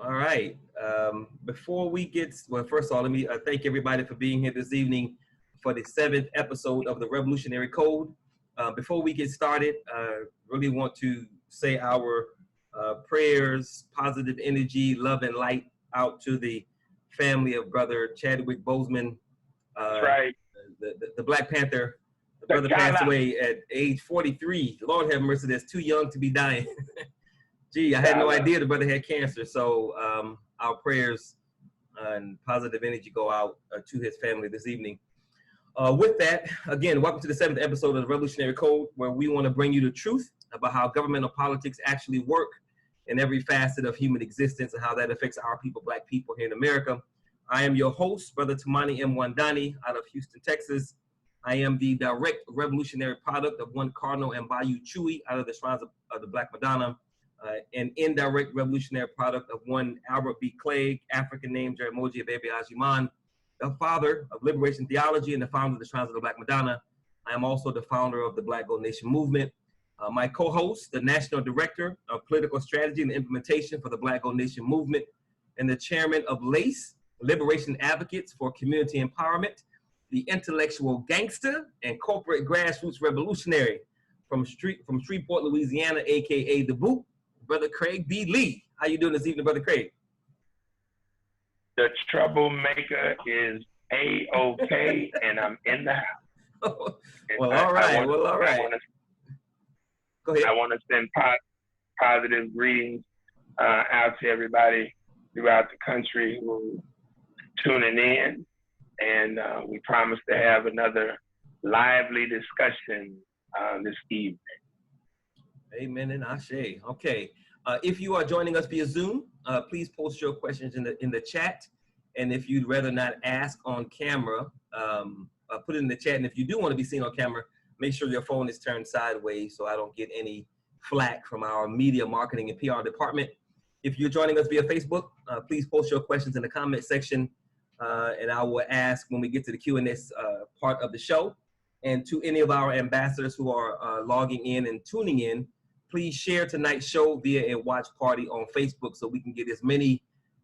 All right. Before we get, well, first of all, let me thank everybody for being here this evening for the 7th episode of the Revolutionary Code. Before we get started, really want to say our prayers, positive energy, love, and light out to the family of Brother Chadwick Boseman. That's right. The Black Panther. The brother passed away at age 43. Lord have mercy, that's too young to be dying. Gee, I had no idea the brother had cancer. So our prayers and positive energy go out to his family this evening. With that, again, welcome to the 7th episode of the Revolutionary Code, where we want to bring you the truth about how governmental politics actually work in every facet of human existence and how that affects our people, Black people here in America. I am your host, Brother Tamani M. Wandani, out of Houston, Texas. I am the direct revolutionary product of one Cardinal and Bayou Chewy out of the Shrines of the Black Madonna. An indirect revolutionary product of one Albert B. Clegg, African name Jaramogi Abebe Ajiman, the father of liberation theology and the founder of the Shrines of the Black Madonna. I am also the founder of the Black Gold Nation movement. My co-host, the National Director of Political Strategy and Implementation for the Black Gold Nation movement, and the chairman of LACE, Liberation Advocates for Community Empowerment, the intellectual gangster and corporate grassroots revolutionary from Shreveport, Louisiana, aka The Boot, Brother Craig B. Lee. How you doing this evening, Brother Craig? The troublemaker is A-OK, and I'm in the house. Well, all right. Go ahead. I want to send positive greetings out to everybody throughout the country who tuning in, and we promise to have another lively discussion this evening. Amen and ashe. Okay. If you are joining us via Zoom, please post your questions in the chat. And if you'd rather not ask on camera, put it in the chat. And if you do want to be seen on camera, make sure your phone is turned sideways so I don't get any flack from our media marketing and PR department. If you're joining us via Facebook, please post your questions in the comment section. And I will ask when we get to the Q&A part of the show. And to any of our ambassadors who are logging in and tuning in, please share tonight's show via a watch party on Facebook so we can get as many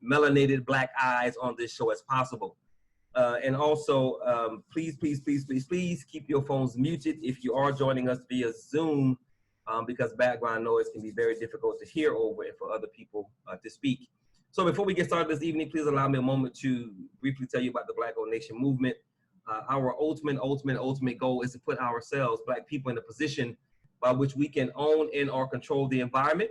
melanated Black eyes on this show as possible. And also, please keep your phones muted if you are joining us via Zoom, because background noise can be very difficult to hear over and for other people to speak. So before we get started this evening, please allow me a moment to briefly tell you about the Black Gold Nation movement. Our ultimate goal is to put ourselves, Black people, in a position by which we can own and or control the environment,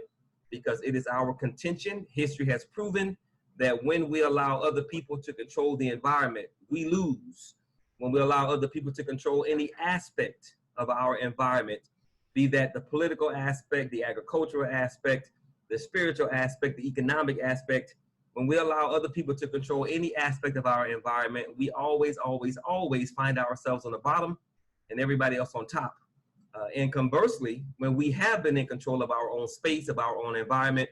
because it is our contention. History has proven that when we allow other people to control the environment, we lose. When we allow other people to control any aspect of our environment, be that the political aspect, the agricultural aspect, the spiritual aspect, the economic aspect, when we allow other people to control any aspect of our environment, we always find ourselves on the bottom and everybody else on top. And conversely, when we have been in control of our own space, of our own environment,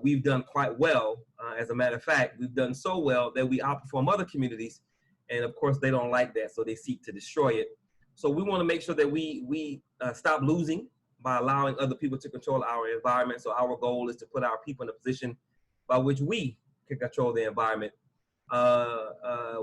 we've done quite well. As a matter of fact, we've done so well that we outperform other communities. And of course, they don't like that, so they seek to destroy it. So we want to make sure that we stop losing by allowing other people to control our environment. So our goal is to put our people in a position by which we can control the environment.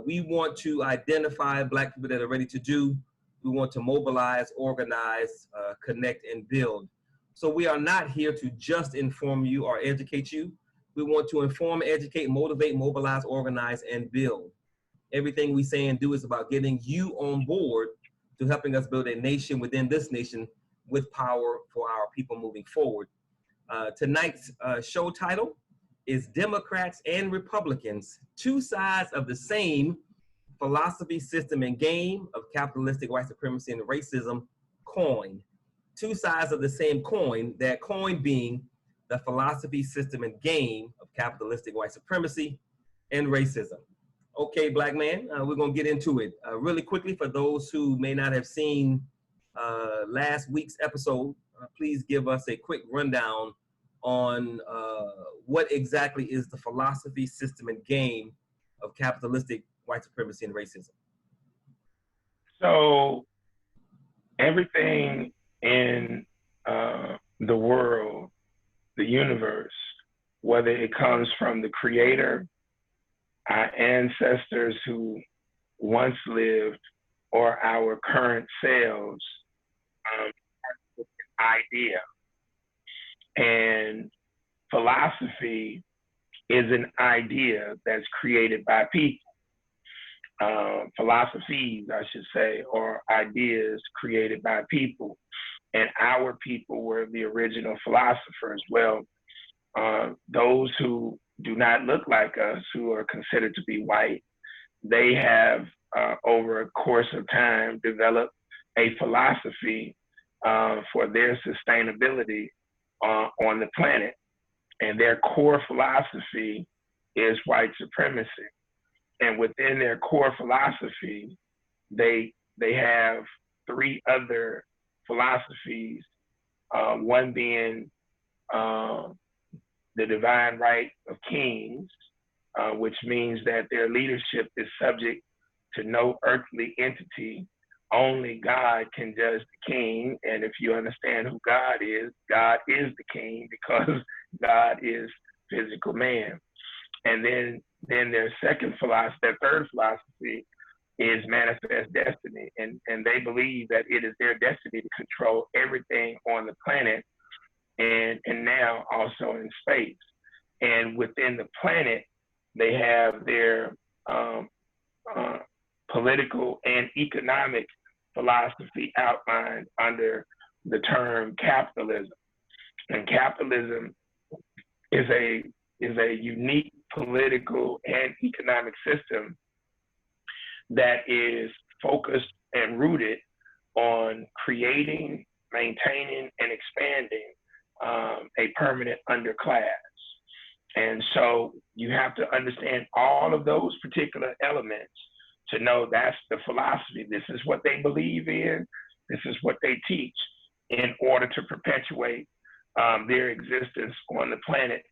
We want to identify Black people that are ready to do. We want to mobilize, organize, connect, and build. So we are not here to just inform you or educate you. We want to inform, educate, motivate, mobilize, organize, and build. Everything we say and do is about getting you on board to helping us build a nation within this nation with power for our people moving forward. Tonight's show title is Democrats and Republicans, Two Sides of the Same Philosophy, System, and Game of Capitalistic White Supremacy and Racism Coin. Two sides of the same coin, that coin being the philosophy, system, and game of capitalistic white supremacy and racism. Okay, Black man, we're gonna get into it. Really quickly, for those who may not have seen last week's episode, please give us a quick rundown on what exactly is the philosophy, system, and game of capitalistic white supremacy and racism. So everything in the world, the universe, whether it comes from the Creator, our ancestors who once lived, or our current selves, idea. And philosophy is an idea that's created by people. Philosophies, I should say, or ideas created by people. And our people were the original philosophers. Well, those who do not look like us, who are considered to be white, they have, over a course of time, developed a philosophy for their sustainability on the planet. And their core philosophy is white supremacy. And within their core philosophy, they have three other philosophies, one being the divine right of kings, which means that their leadership is subject to no earthly entity. Only God can judge the king. And if you understand who God is the king, because God is physical man. And then their third philosophy is manifest destiny. And they believe that it is their destiny to control everything on the planet and now also in space. And within the planet, they have their political and economic philosophy outlined under the term capitalism. And capitalism is a unique political and economic system that is focused and rooted on creating, maintaining, and expanding a permanent underclass. And so you have to understand all of those particular elements to know that's the philosophy. This is what they believe in. This is what they teach in order to perpetuate their existence on the planet,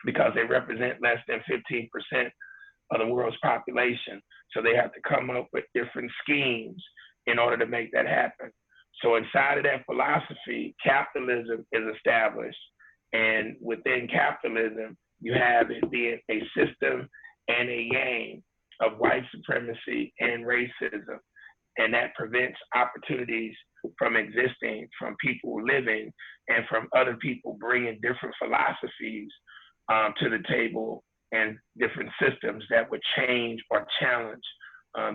because they represent less than 15% of the world's population. So they have to come up with different schemes in order to make that happen. So inside of that philosophy, capitalism is established. And within capitalism, you have it being a system and a game of white supremacy and racism. And that prevents opportunities from existing, from people living, and from other people bringing different philosophies to the table and different systems that would change or challenge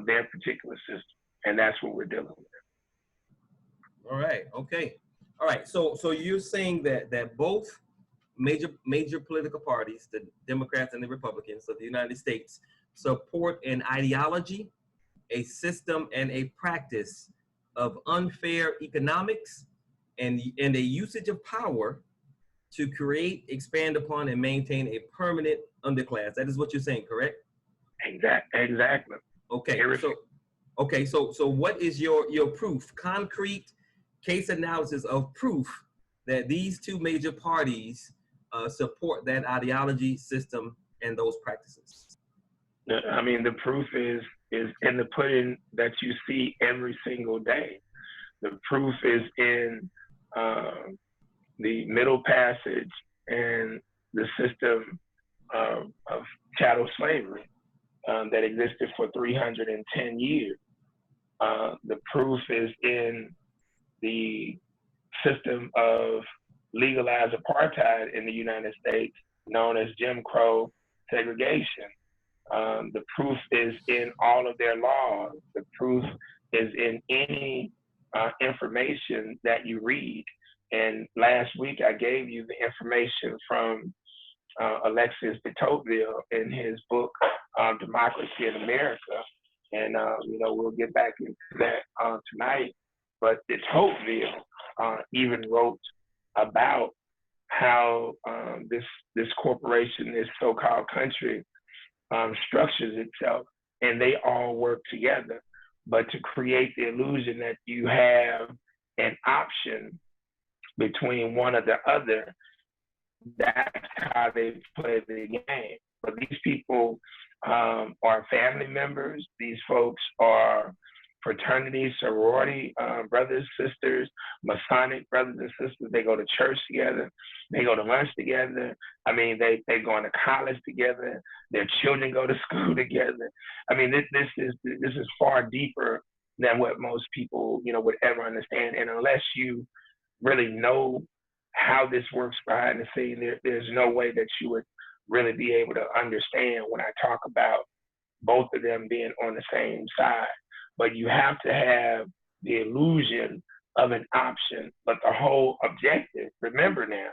their particular system. And that's what we're dealing with. All right. Okay. All right. So you're saying that both major political parties, the Democrats and the Republicans of the United States, support an ideology, a system, and a practice of unfair economics and a usage of power to create, expand upon, and maintain a permanent underclass. That is what you're saying, correct? Exactly. Okay. So what is your proof, concrete case analysis of proof that these two major parties support that ideology, system, and those practices? I mean, the proof is in the pudding that you see every single day. The proof is in the Middle Passage and the system of chattel slavery that existed for 310 years. The proof is in the system of legalized apartheid in the United States, known as Jim Crow segregation. The proof is in all of their laws. The proof is in any information that you read. And last week, I gave you the information from Alexis de Tocqueville in his book, Democracy in America. And, we'll get back into that tonight. But de Tocqueville even wrote about how this corporation, this so-called country, structures itself, and they all work together. But to create the illusion that you have an option between one or the other, that's how they play the game. But these people are family members. These folks are fraternity, sorority, brothers, sisters, Masonic brothers and sisters. They go to church together. They go to lunch together. I mean, they going to college together. Their children go to school together. I mean, this is far deeper than what most people, would ever understand. And unless you really know how this works behind the scene, there's no way that you would really be able to understand when I talk about both of them being on the same side. But you have to have the illusion of an option. But the whole objective, remember now,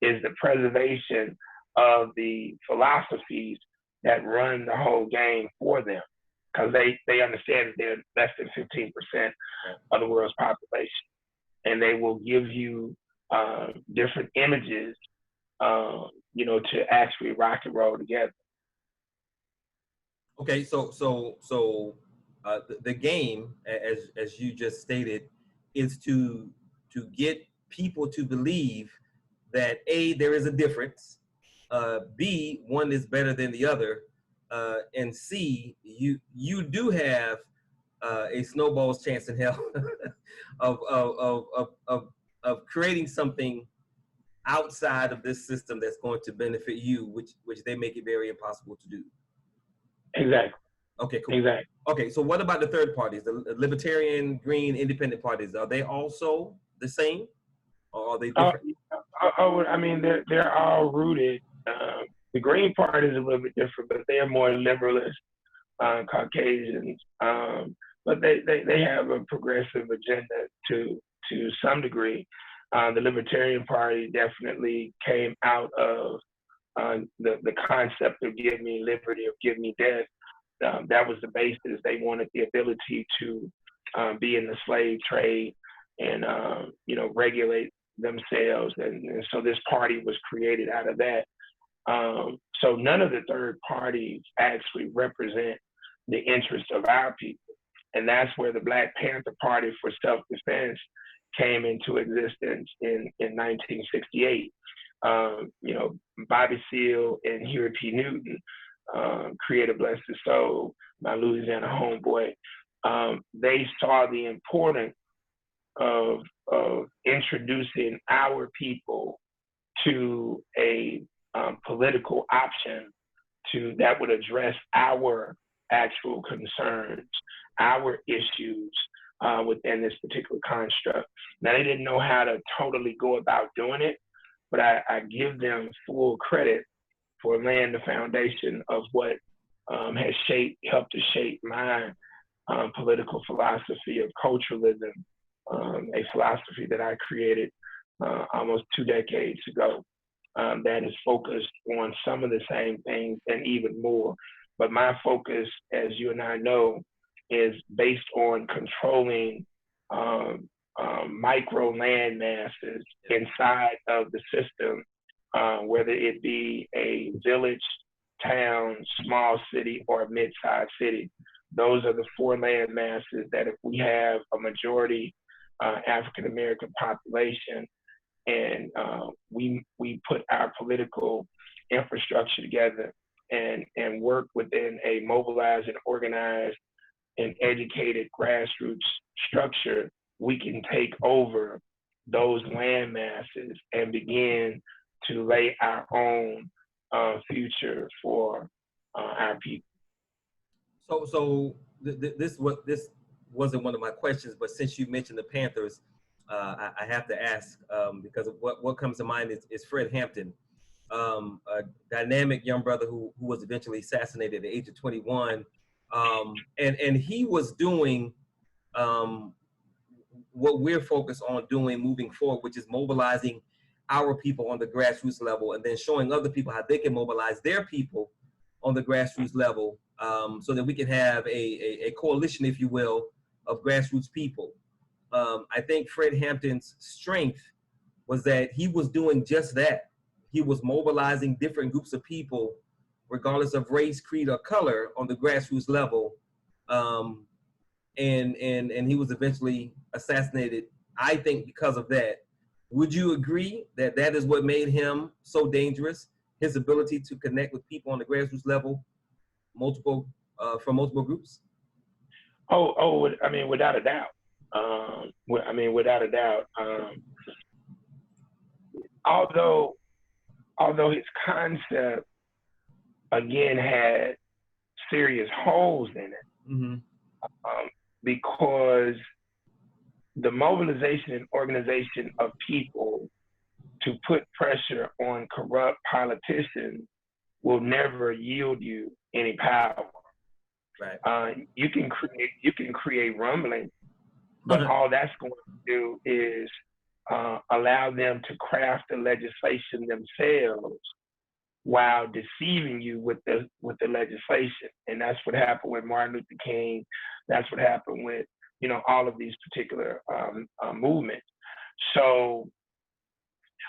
is the preservation of the philosophies that run the whole game for them. Because they understand that they're less than 15% of the world's population. And they will give you different images, to actually rock and roll together. Okay, so the game, as you just stated, is to get people to believe that A, there is a difference, B, one is better than the other, and C, you do have a snowball's chance in hell of creating something outside of this system that's going to benefit you, which they make it very impossible to do. Exactly. Okay, cool. Exactly. Okay, so what about the third parties, the libertarian, green, independent parties? Are they also the same, or are they different? I mean, they're all rooted. The Green Party is a little bit different, but they are more liberalist Caucasians. But they have a progressive agenda to some degree. The Libertarian Party definitely came out of the concept of give me liberty or give me death. That was the basis. They wanted the ability to be in the slave trade and regulate themselves, and so this party was created out of that. So none of the third parties actually represent the interests of our people, and that's where the Black Panther Party for Self-Defense came into existence in 1968. Bobby Seale and Huey P. Newton, Creator Bless His Soul, my Louisiana homeboy, they saw the importance of introducing our people to a political option that would address our actual concerns, our issues within this particular construct. Now, they didn't know how to totally go about doing it, but I give them full credit for laying the foundation of what has helped to shape my political philosophy of culturalism, a philosophy that I created almost 2 decades ago that is focused on some of the same things and even more. But my focus, as you and I know, is based on controlling micro land masses inside of the system, whether it be a village, town, small city, or a mid-sized city. Those are the 4 land masses that if we have a majority African-American population and we put our political infrastructure together and work within a mobilized and organized and educated grassroots structure, we can take over those land masses and begin to lay our own future for our people. So this wasn't one of my questions, but since you mentioned the Panthers, I have to ask because what comes to mind is Fred Hampton, a dynamic young brother who was eventually assassinated at the age of 21, and he was doing what we're focused on doing moving forward, which is mobilizing our people on the grassroots level, and then showing other people how they can mobilize their people on the grassroots level, so that we can have a coalition, if you will, of grassroots people. I think Fred Hampton's strength was that he was doing just that. He was mobilizing different groups of people, regardless of race, creed, or color, on the grassroots level. And he was eventually assassinated, I think, because of that. Would you agree that that is what made him so dangerous? His ability to connect with people on the grassroots level, from multiple groups? I mean, without a doubt. Without a doubt. although his concept again had serious holes in it, because the mobilization and organization of people to put pressure on corrupt politicians will never yield you any power. Right. You can create rumbling, but all that's going to do is allow them to craft the legislation themselves while deceiving you with the legislation. And that's what happened with Martin Luther King. That's what happened with, you know, all of these particular movements. So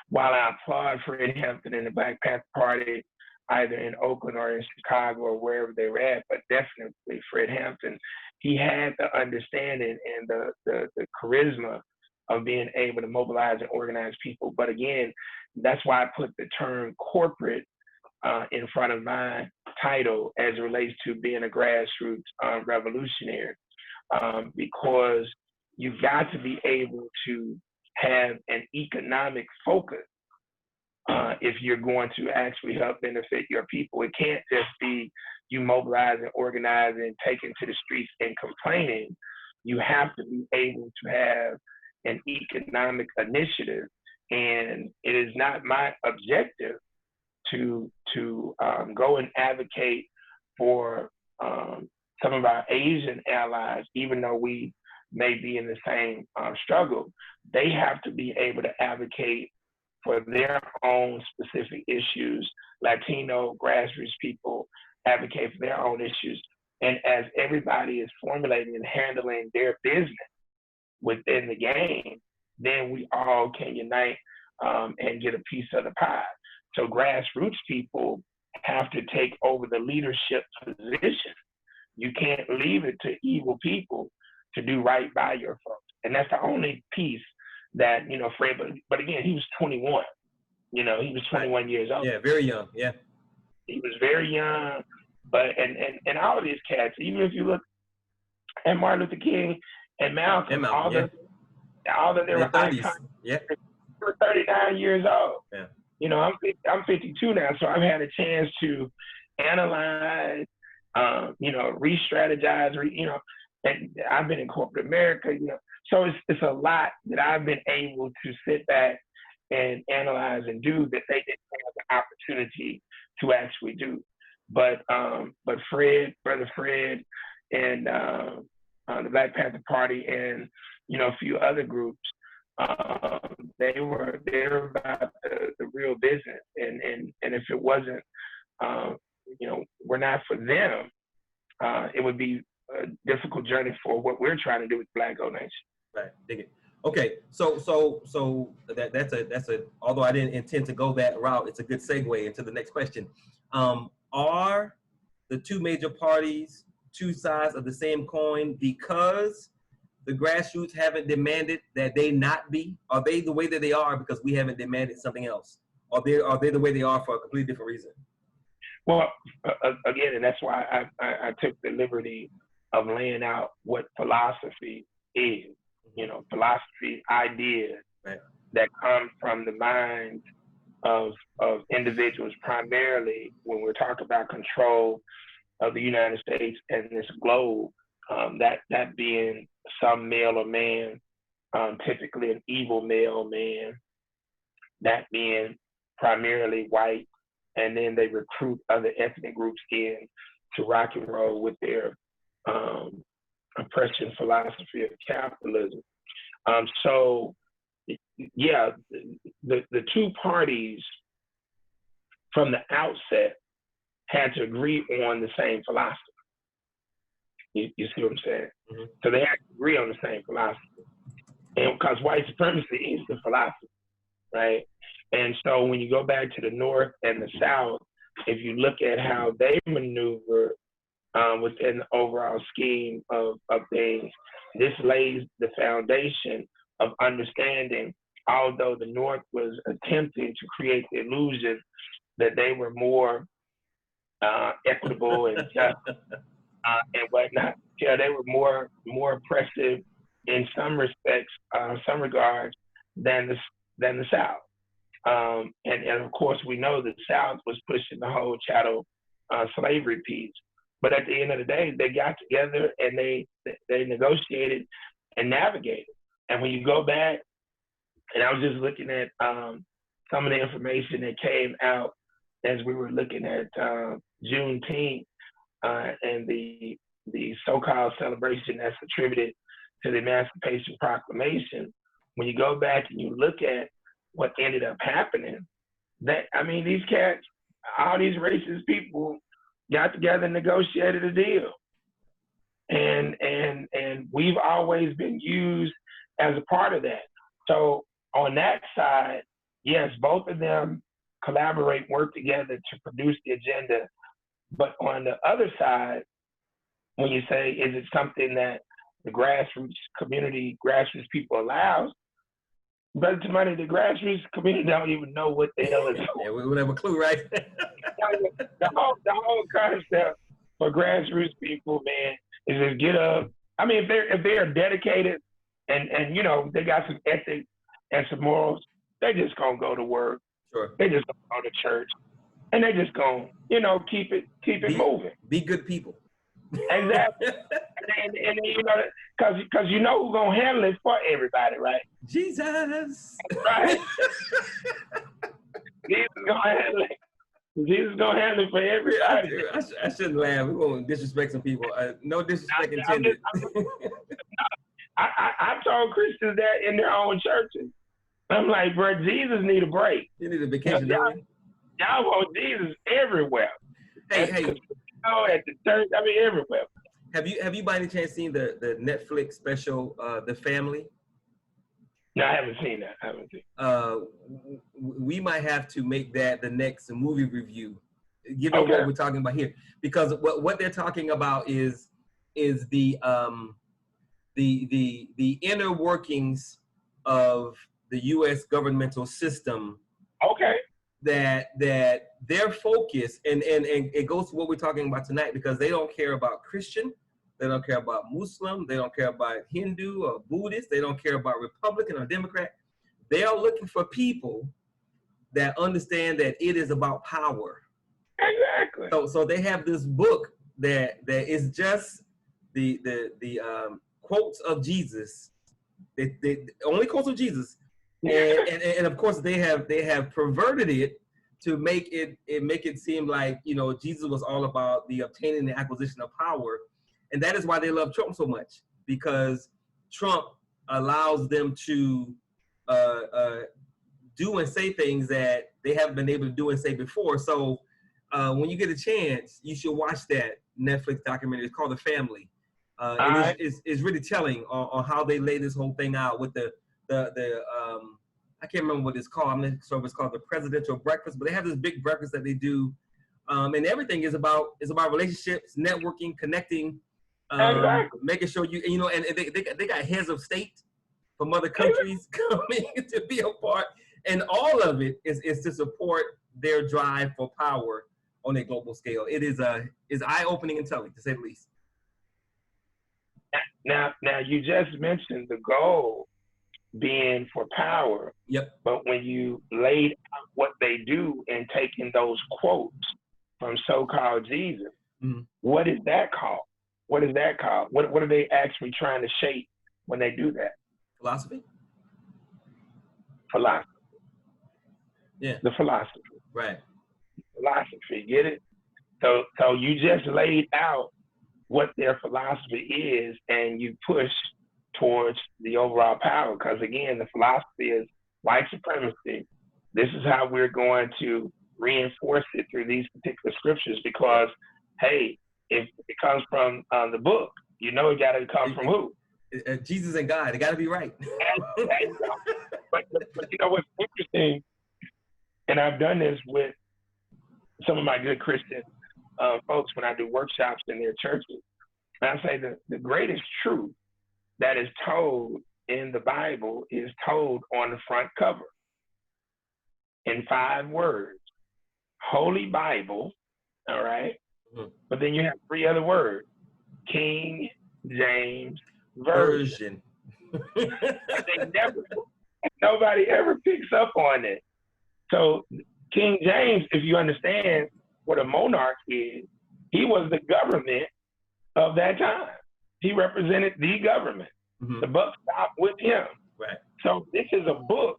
while I applaud Fred Hampton and the Black Panther Party, either in Oakland or in Chicago or wherever they were at, but definitely Fred Hampton, he had the understanding and the charisma of being able to mobilize and organize people. But again, that's why I put the term corporate in front of my title as it relates to being a grassroots revolutionary, because you've got to be able to have an economic focus if you're going to actually help benefit your people. It can't just be you mobilizing, organizing, taking to the streets and complaining. You have to be able to have an economic initiative. And it is not my objective to go and advocate for some of our Asian allies, even though we may be in the same struggle. They have to be able to advocate for their own specific issues. Latino grassroots people advocate for their own issues. And as everybody is formulating and handling their business within the game, then we all can unite and get a piece of the pie. So grassroots people have to take over the leadership position. You can't leave it to evil people to do right by your folks. And that's the only piece that, you know, Fred, but again, he was 21. You know, he was 21 years old. Yeah, very young, yeah. He was very young, but, and all of these cats, even if you look at Martin Luther King and Malcolm, all that they were icons, they were 39 years old. Yeah. You know, I'm 52 now, so I've had a chance to analyze, you know, re-strategize, you know, and I've been in corporate America, you know, so it's a lot that I've been able to sit back and analyze and do that they didn't have the opportunity to actually do. But Brother Fred, and the Black Panther Party, and, you know, a few other groups, they were about the real business, and if it wasn't, you know, we're not for them, it would be a difficult journey for what we're trying to do with Black Gold Nation. Right, dig it. Okay, so that's a although I didn't intend to go that route, it's a good segue into the next question. Are the two major parties two sides of the same coin because the grassroots haven't demanded that they not be? Are they the way that they are because we haven't demanded something else? Are they the way they are for a completely different reason? Well, again, and that's why I took the liberty of laying out what philosophy is. You know, philosophy, ideas that come from the minds of individuals, primarily when we're talking about control of the United States and this globe, that being some male or man, typically an evil male man, that being primarily white, and then they recruit other ethnic groups in to rock and roll with their oppression philosophy of capitalism. So, yeah, the two parties from the outset had to agree on the same philosophy. You see what I'm saying? Mm-hmm. So they had to agree on the same philosophy. And because white supremacy is the philosophy, right? And so when you go back to the North and the South, if you look at how they maneuver within the overall scheme of things, this lays the foundation of understanding, although the North was attempting to create the illusion that they were more equitable and just and whatnot. Yeah, they were more oppressive in some respects, some regards, than the South. And of course, we know the South was pushing the whole chattel slavery piece. But at the end of the day, they got together and they negotiated and navigated. And when you go back, and I was just looking at some of the information that came out as we were looking at Juneteenth and the so-called celebration that's attributed to the Emancipation Proclamation. When you go back and you look at what ended up happening, these cats, all these racist people got together and negotiated a deal. And we've always been used as a part of that. So on that side, yes, both of them collaborate, work together to produce the agenda. But on the other side, when you say, is it something that the grassroots community, grassroots people allows? But to money, the grassroots community don't even know what the hell is. Yeah, we don't have a clue, right? the whole concept for grassroots people, man, is just get up. I mean, if they're dedicated and you know they got some ethics and some morals, they just gonna go to work. Sure. They just gonna go to church, and they just gonna keep it moving. Be good people. Exactly. and you know, because you know who's gonna handle it for everybody, right? Jesus. Right. Jesus gonna handle it. Jesus gonna handle it for everybody. I shouldn't laugh. We're gonna disrespect some people. No disrespect intended. I've told Christians that in their own churches. I'm like, bro, Jesus need a break. You need a vacation. Y'all want Jesus everywhere. Hey. At the church, I mean everywhere. Have you by any chance seen the Netflix special, The Family? No, I haven't seen that. We might have to make that the next movie review, given what we're talking about here, because what they're talking about is the inner workings of the U.S. governmental system. Okay. That their focus and it goes to what we're talking about tonight, because they don't care about Christian, they don't care about Muslim, they don't care about Hindu or Buddhist, they don't care about Republican or Democrat. They are looking for people that understand that it is about power. Exactly. So they have this book that is just the quotes of Jesus, the only quotes of Jesus. And of course they have perverted it to make it seem like, you know, Jesus was all about the obtaining the acquisition of power, and that is why they love Trump so much, because Trump allows them to do and say things that they haven't been able to do and say before. So when you get a chance, you should watch that Netflix documentary. It's called The Family, and it's really telling on how they lay this whole thing out with the I can't remember what it's called. I'm not sure if it's called the presidential breakfast, but they have this big breakfast that they do, and everything is about relationships, networking, connecting, making sure you know, and they got heads of state from other countries coming to be a part, and all of it is to support their drive for power on a global scale. It is eye-opening and telling, to say the least. Now you just mentioned the goal being for power. Yep. But when you laid out what they do in taking those quotes from so-called Jesus, what is that called? What is that called? What are they actually trying to shape when they do that? Philosophy. Yeah. The philosophy. Right. Philosophy. Get it? So you just laid out what their philosophy is, and you push towards the overall power. Because again, the philosophy is white supremacy. This is how we're going to reinforce it through these particular scriptures, because, hey, if it comes from the book, you know it got to come from who? Jesus and God. It got to be right. But you know what's interesting, and I've done this with some of my good Christian folks when I do workshops in their churches, and I say the greatest truth that is told in the Bible is told on the front cover in 5 words. Holy Bible, all right? Mm-hmm. But then you have 3 other words. King James Version. Nobody ever picks up on it. So King James, if you understand what a monarch is, he was the government of that time. He represented the government. Mm-hmm. The buck stopped with him. Right. So this is a book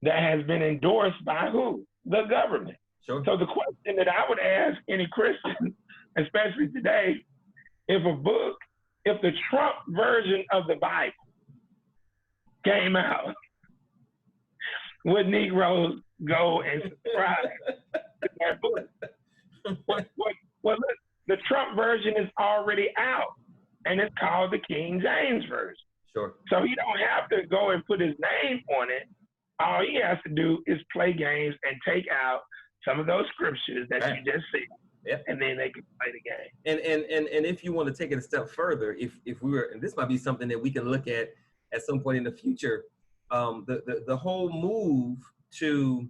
that has been endorsed by who? The government. Sure. So the question that I would ask any Christian, especially today, if the Trump version of the Bible came out, would Negroes go and subscribe to that book? Well, look, the Trump version is already out, and it's called the King James Version. Sure. So he don't have to go and put his name on it. All he has to do is play games and take out some of those scriptures that you just said. Yep. And then they can play the game. And if you want to take it a step further, if we were, and this might be something that we can look at some point in the future, the whole move to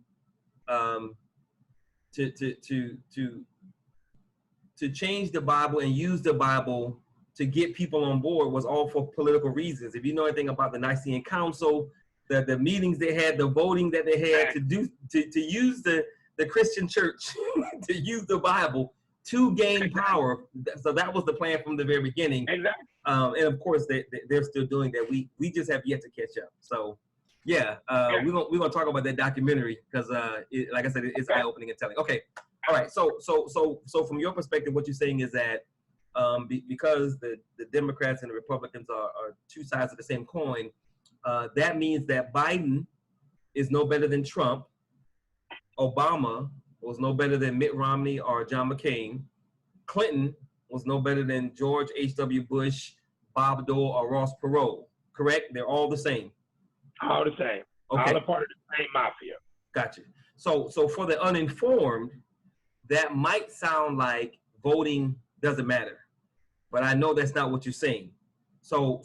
change the Bible and use the Bible to get people on board was all for political reasons. If you know anything about the Nicene Council, the meetings they had, the voting that they had to use the Christian church to use the Bible to gain power. So that was the plan from the very beginning. Exactly. And of course, they're still doing that. We just have yet to catch up. So yeah, we're gonna talk about that documentary because, like I said, it's eye-opening and telling. Okay, all right. So from your perspective, what you're saying is that because the Democrats and the Republicans are two sides of the same coin, that means that Biden is no better than Trump. Obama was no better than Mitt Romney or John McCain. Clinton was no better than George H.W. Bush, Bob Dole, or Ross Perot. Correct? They're all the same. All the same. Okay. All a part of the same mafia. Gotcha. So for the uninformed, that might sound like voting doesn't matter, but I know that's not what you're saying. So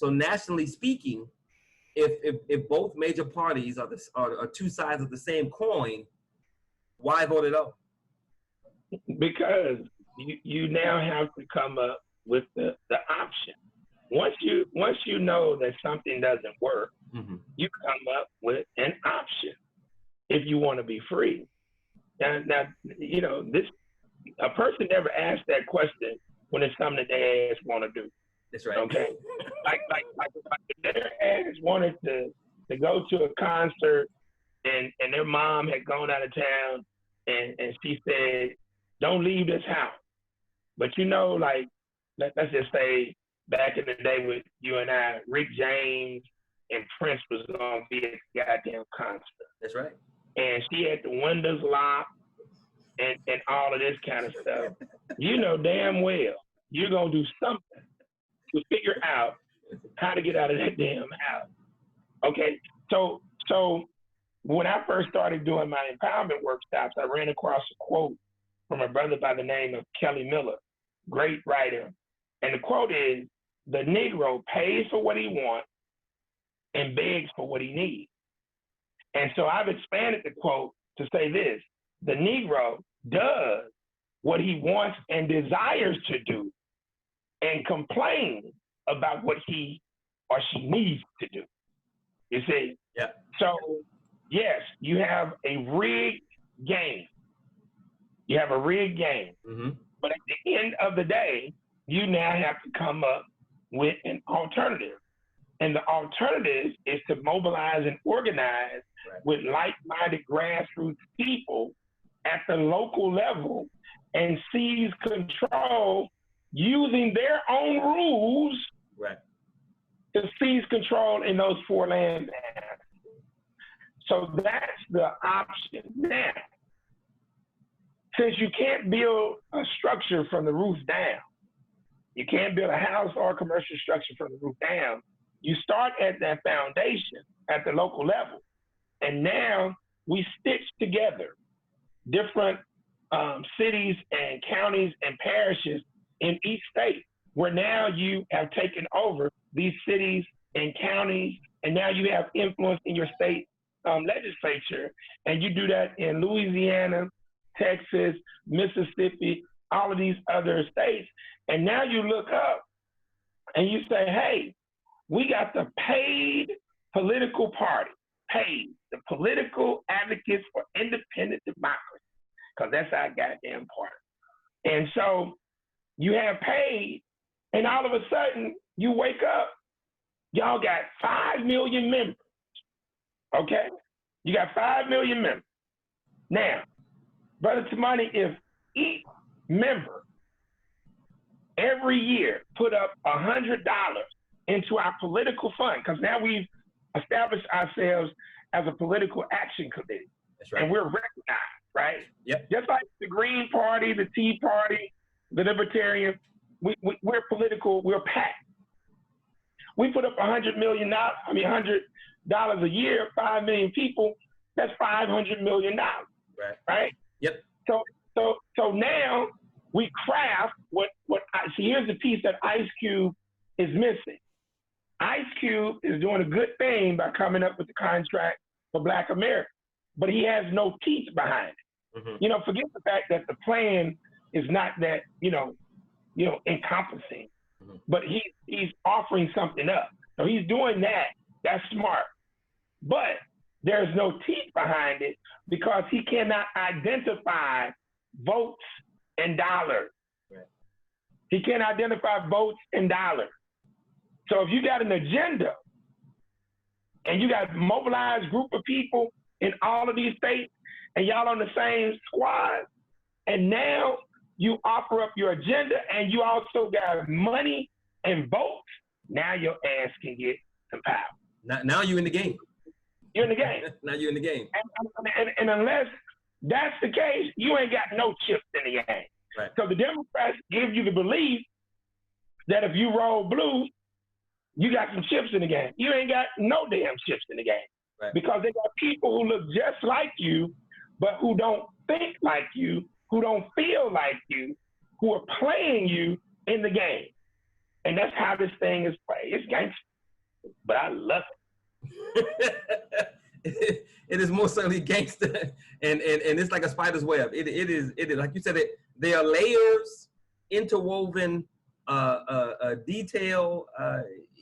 nationally speaking, if both major parties are two sides of the same coin, why vote at all? Because you now have to come up with the option. Once you know that something doesn't work, mm-hmm. you come up with an option if you want to be free. Now you know this. A person never asks that question when it's something that their ass want to do. That's right. Okay. like if their ass wanted to go to a concert and their mom had gone out of town and she said, "Don't leave this house." But you know, like let's just say back in the day with you and I, Rick James and Prince was gonna be at the goddamn concert. That's right. And she had the windows locked and all of this kind of stuff. You know damn well you're gonna do something to figure out how to get out of that damn house. Okay, so when I first started doing my empowerment workshops, I ran across a quote from a brother by the name of Kelly Miller, great writer. And the quote is, "The Negro pays for what he wants and begs for what he needs." And so I've expanded the quote to say this: the Negro does what he wants and desires to do and complains about what he or she needs to do. You see? Yeah. So, yes, you have a rigged game. You have a rigged game. Mm-hmm. But at the end of the day, you now have to come up with an alternative. And the alternative is to mobilize and organize with like-minded grassroots people at the local level and seize control using their own rules to seize control in those four land masses. So that's the option. Now, since you can't build a structure from the roof down, you can't build a house or a commercial structure from the roof down, you start at that foundation at the local level. And now we stitch together different cities and counties and parishes in each state, where now you have taken over these cities and counties, and now you have influence in your state legislature. And you do that in Louisiana, Texas, Mississippi, all of these other states. And now you look up and you say, hey, we got the paid political party, paid. the political advocates for independent democracy, because that's our goddamn party. And so you have paid, and all of a sudden you wake up, y'all got 5 million members, okay? You got 5 million members. Now, Brother Tamani, if each member every year put up $100 into our political fund, because now we've established ourselves as a political action committee. That's right. And we're recognized, right? Yep. Just like the Green Party, the Tea Party, the Libertarians, we're political, we're packed. We put up $100 a year, 5 million people, that's $500 million, right? Yep. So now we craft see, here's the piece that Ice Cube is missing. Ice Cube is doing a good thing by coming up with the contract for Black America, but he has no teeth behind it. Mm-hmm. Forget the fact that the plan is not that, encompassing, mm-hmm. but he's offering something up. So he's doing that. That's smart. But there's no teeth behind it because he cannot identify votes and dollars. Right. He can't identify votes and dollars. So if you got an agenda and you got a mobilized group of people in all of these states and y'all on the same squad, and now you offer up your agenda and you also got money and votes, now your ass can get some power. Now you're in the game. You're in the game. Now you're in the game. And unless that's the case, you ain't got no chips in the game. Right. So the Democrats give you the belief that if you roll blue, you got some chips in the game. You ain't got no damn chips in the game. Right. Because they got people who look just like you, but who don't think like you, who don't feel like you, who are playing you in the game. And that's how this thing is played. It's gangster, but I love it. It is most certainly gangster, and it's like a spider's web. It is like you said. There are layers, interwoven detail.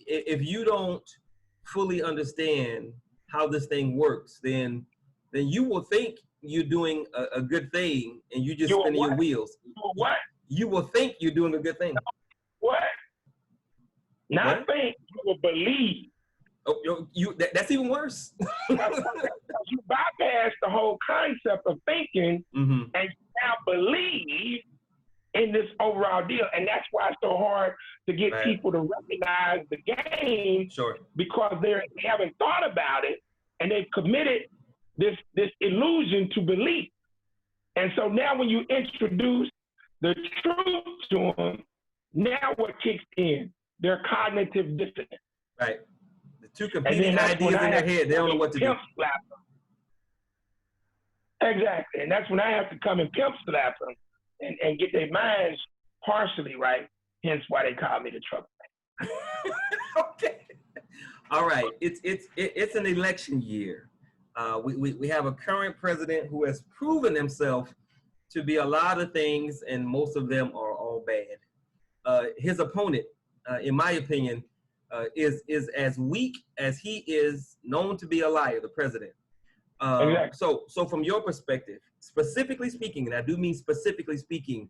If you don't fully understand how this thing works, then you will think you're doing a good thing, and you just spinning your wheels. What? You will think you're doing a good thing. What? Not think, you will believe. Oh, that's even worse. You bypass the whole concept of thinking, mm-hmm. and you now believe in this overall deal. And that's why it's so hard to get right. people to recognize the game, sure. because they haven't thought about it, and they've committed this illusion to belief. And so now when you introduce the truth to them, now what kicks in? Their cognitive dissonance. Right. The two competing ideas in their head, they don't know what to do. Exactly. And that's when I have to come and pimp slap them and get their minds partially right, hence why they call me the troublemaker. Okay. All right. It's an election year. We have a current president who has proven himself to be a lot of things, and most of them are all bad. His opponent, in my opinion, is as weak as he is known to be a liar, the president. Exactly. So from your perspective, specifically speaking, and I do mean specifically speaking,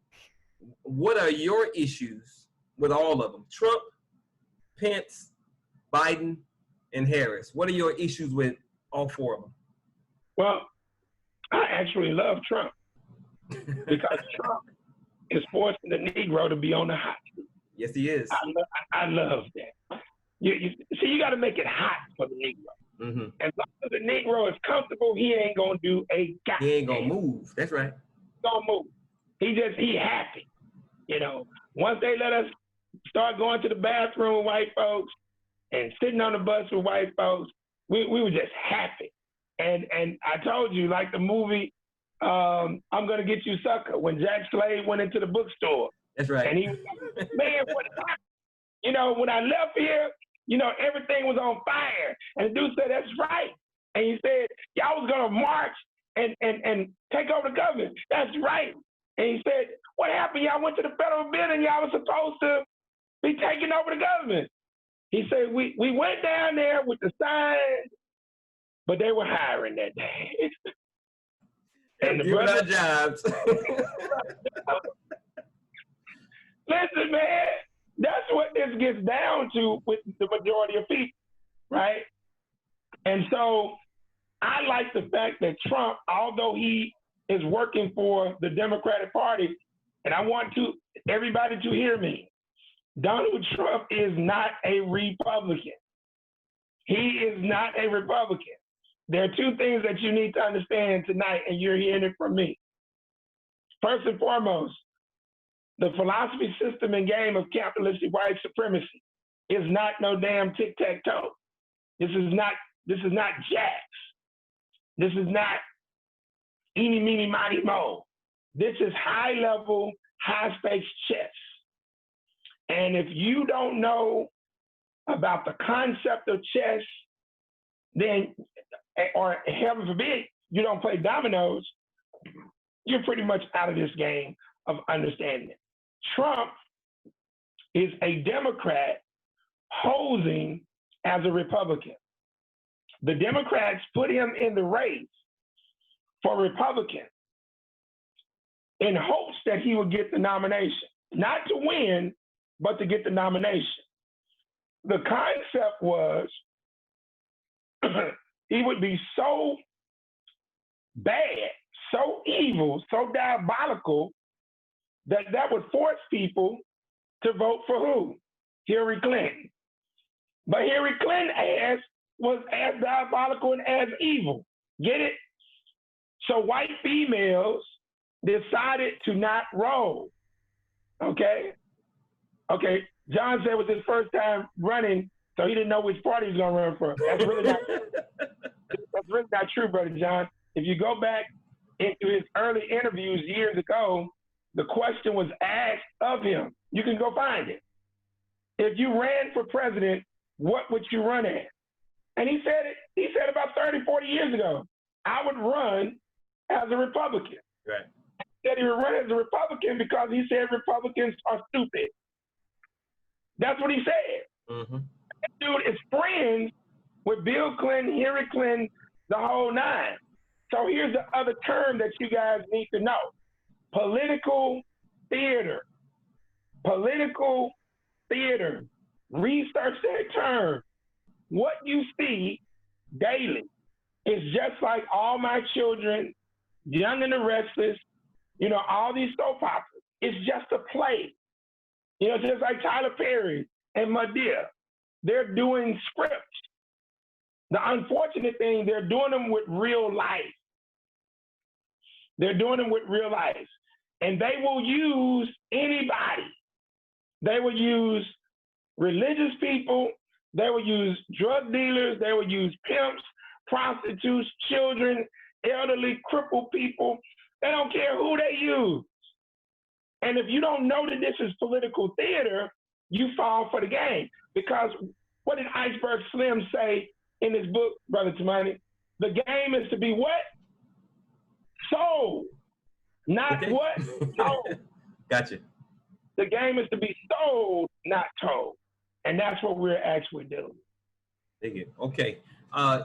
what are your issues with all of them? Trump, Pence, Biden, and Harris. What are your issues with all four of them? Well, I actually love Trump because Trump is forcing the Negro to be on the hot seat. Yes, he is. I love that. You got to make it hot for the Negro. Mm-hmm. As long as the Negro is comfortable, he ain't gonna do a goddamn. He ain't gonna move. That's right. Gonna move. He happy. Once they let us start going to the bathroom with white folks and sitting on the bus with white folks, we were just happy. And I told you, like the movie, I'm Gonna Get You Sucker, when Jack Slade went into the bookstore. That's right. And he was like, man, what happened? When I left here, everything was on fire. And the dude said, that's right. And he said, y'all was gonna march and take over the government. That's right. And he said, what happened? Y'all went to the federal building. Y'all was supposed to be taking over the government. He said, we went down there with the signs but they were hiring that day. And giving our jobs. Listen, man, that's what this gets down to with the majority of people, right? And so I like the fact that Trump, although he is working for the Democratic Party, and I want everybody to hear me, Donald Trump is not a Republican. He is not a Republican. There are two things that you need to understand tonight, and you're hearing it from me. First and foremost, the philosophy, system, and game of capitalistic white supremacy is not no damn tic-tac-toe. This is not jacks. This is not eeny, meeny, miny, mo. This is high-level, high-stakes chess. And if you don't know about the concept of chess, then, or heaven forbid, you don't play dominoes, you're pretty much out of this game of understanding it. Trump is a Democrat posing as a Republican. The Democrats put him in the race for Republican in hopes that he would get the nomination, not to win, but to get the nomination. The concept was he would be so bad, so evil, so diabolical that would force people to vote for who? Hillary Clinton. But Hillary Clinton's ass was as diabolical and as evil. Get it? So white females decided to not roll. Okay? Okay, John said it was his first time running, so he didn't know which party he was going to run for. That's really not true, Brother John. If you go back into his early interviews years ago, the question was asked of him. You can go find it. If you ran for president, what would you run at? And he said about 30, 40 years ago, I would run as a Republican. Right. He said he would run as a Republican because he said Republicans are stupid. That's what he said. Mm-hmm. That dude is friends with Bill Clinton, Hillary Clinton, the whole nine. So here's the other term that you guys need to know. Political theater. Political theater. Research that term. What you see daily is just like All My Children, Young and the Restless, all these soap operas. It's just a play. Just like Tyler Perry and Madea. They're doing scripts. The unfortunate thing, they're doing them with real life. They're doing them with real life. And they will use anybody. They will use religious people. They will use drug dealers. They will use pimps, prostitutes, children, elderly, crippled people. They don't care who they use. And if you don't know that this is political theater, you fall for the game. Because what did Iceberg Slim say in his book, Brother Tamani? The game is to be what? Sold. Not okay. what? Sold. Gotcha. The game is to be sold, not told. And that's what we're actually doing. Thank you. Okay.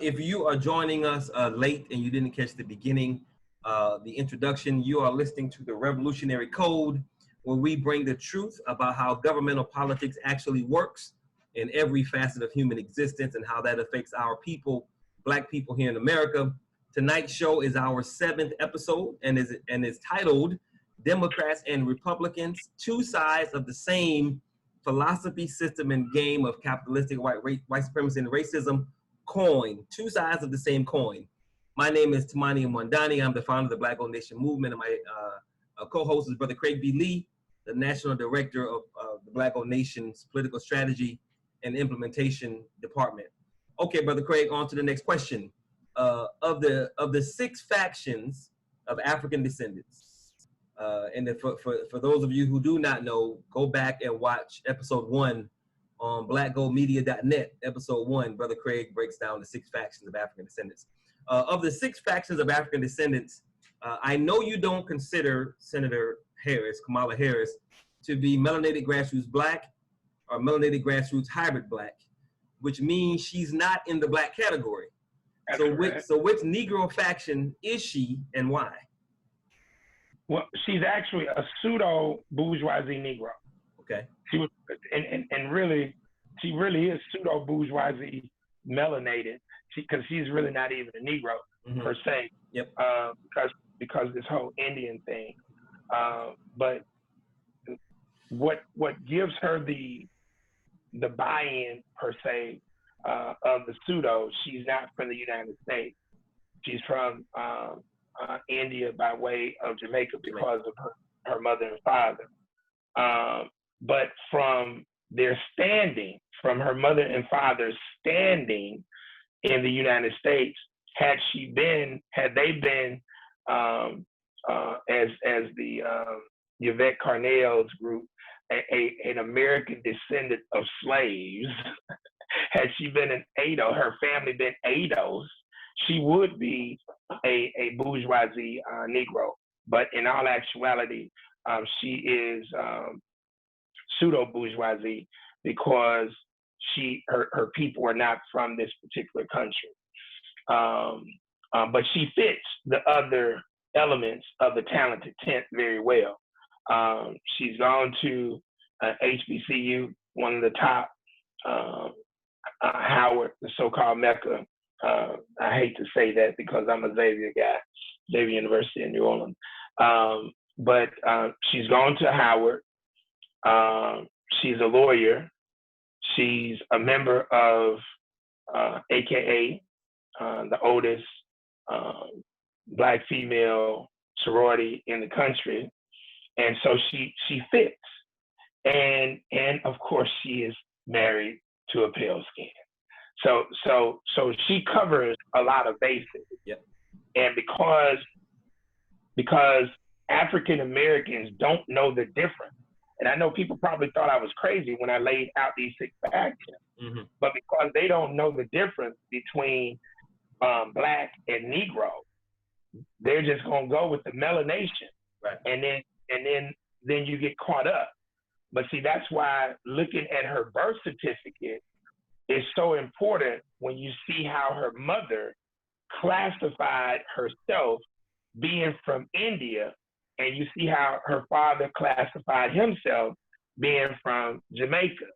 If you are joining us late and you didn't catch the beginning, the introduction, you are listening to the Revolutionary Code, where we bring the truth about how governmental politics actually works in every facet of human existence and how that affects our people, Black people here in America. Tonight's show is our 7th episode and is titled Democrats and Republicans, Two Sides of the Same Philosophy, System, and Game of Capitalistic White Supremacy and Racism Coin. Two sides of the same coin. My name is Tamani Mwandani. I'm the founder of the Black Gold Nation Movement, and my co-host is Brother Craig B. Lee, the National Director of the Black Gold Nation's Political Strategy and Implementation Department. Okay, Brother Craig, on to the next question. Of the 6 factions of African descendants, and for those of you who do not know, go back and watch episode 1 on blackgoldmedia.net. Episode 1, Brother Craig breaks down the 6 factions of African descendants. Of the 6 factions of African descendants, I know you don't consider Senator Harris, Kamala Harris, to be melanated grassroots Black or melanated grassroots hybrid Black, which means she's not in the Black category. That's correct. So which Negro faction is she and why? Well, she's actually a pseudo bourgeoisie Negro. Okay. She was, and really, she really is pseudo bourgeoisie melanated. Because she's really not even a Negro per se. Yep. Because this whole Indian thing. But what gives her the buy-in per se of the pseudo? She's not from the United States. She's from India by way of Jamaica because of her mother and father. But from their standing, from her mother and father's standing in the United States, had they been as the Yvette Carnell's group, an American descendant of slaves, had she been an Ado, her family been Ados, she would be a bourgeoisie Negro. But in all actuality, she is pseudo bourgeoisie because her people are not from this particular country. But she fits the other elements of the talented tent very well. She's gone to HBCU, one of the top, Howard, the so-called Mecca. I hate to say that because I'm a Xavier guy, Xavier University in New Orleans. But she's gone to Howard. She's a lawyer. She's a member of AKA, the oldest Black female sorority in the country. And so she fits. And of course she is married to a pale skin. So she covers a lot of bases. Yep. And because African Americans don't know the difference. And I know people probably thought I was crazy when I laid out these 6 factions, but because they don't know the difference between Black and Negro, they're just gonna go with the melanation, right? And then you get caught up. But see, that's why looking at her birth certificate is so important when you see how her mother classified herself being from India, and you see how her father classified himself being from Jamaica.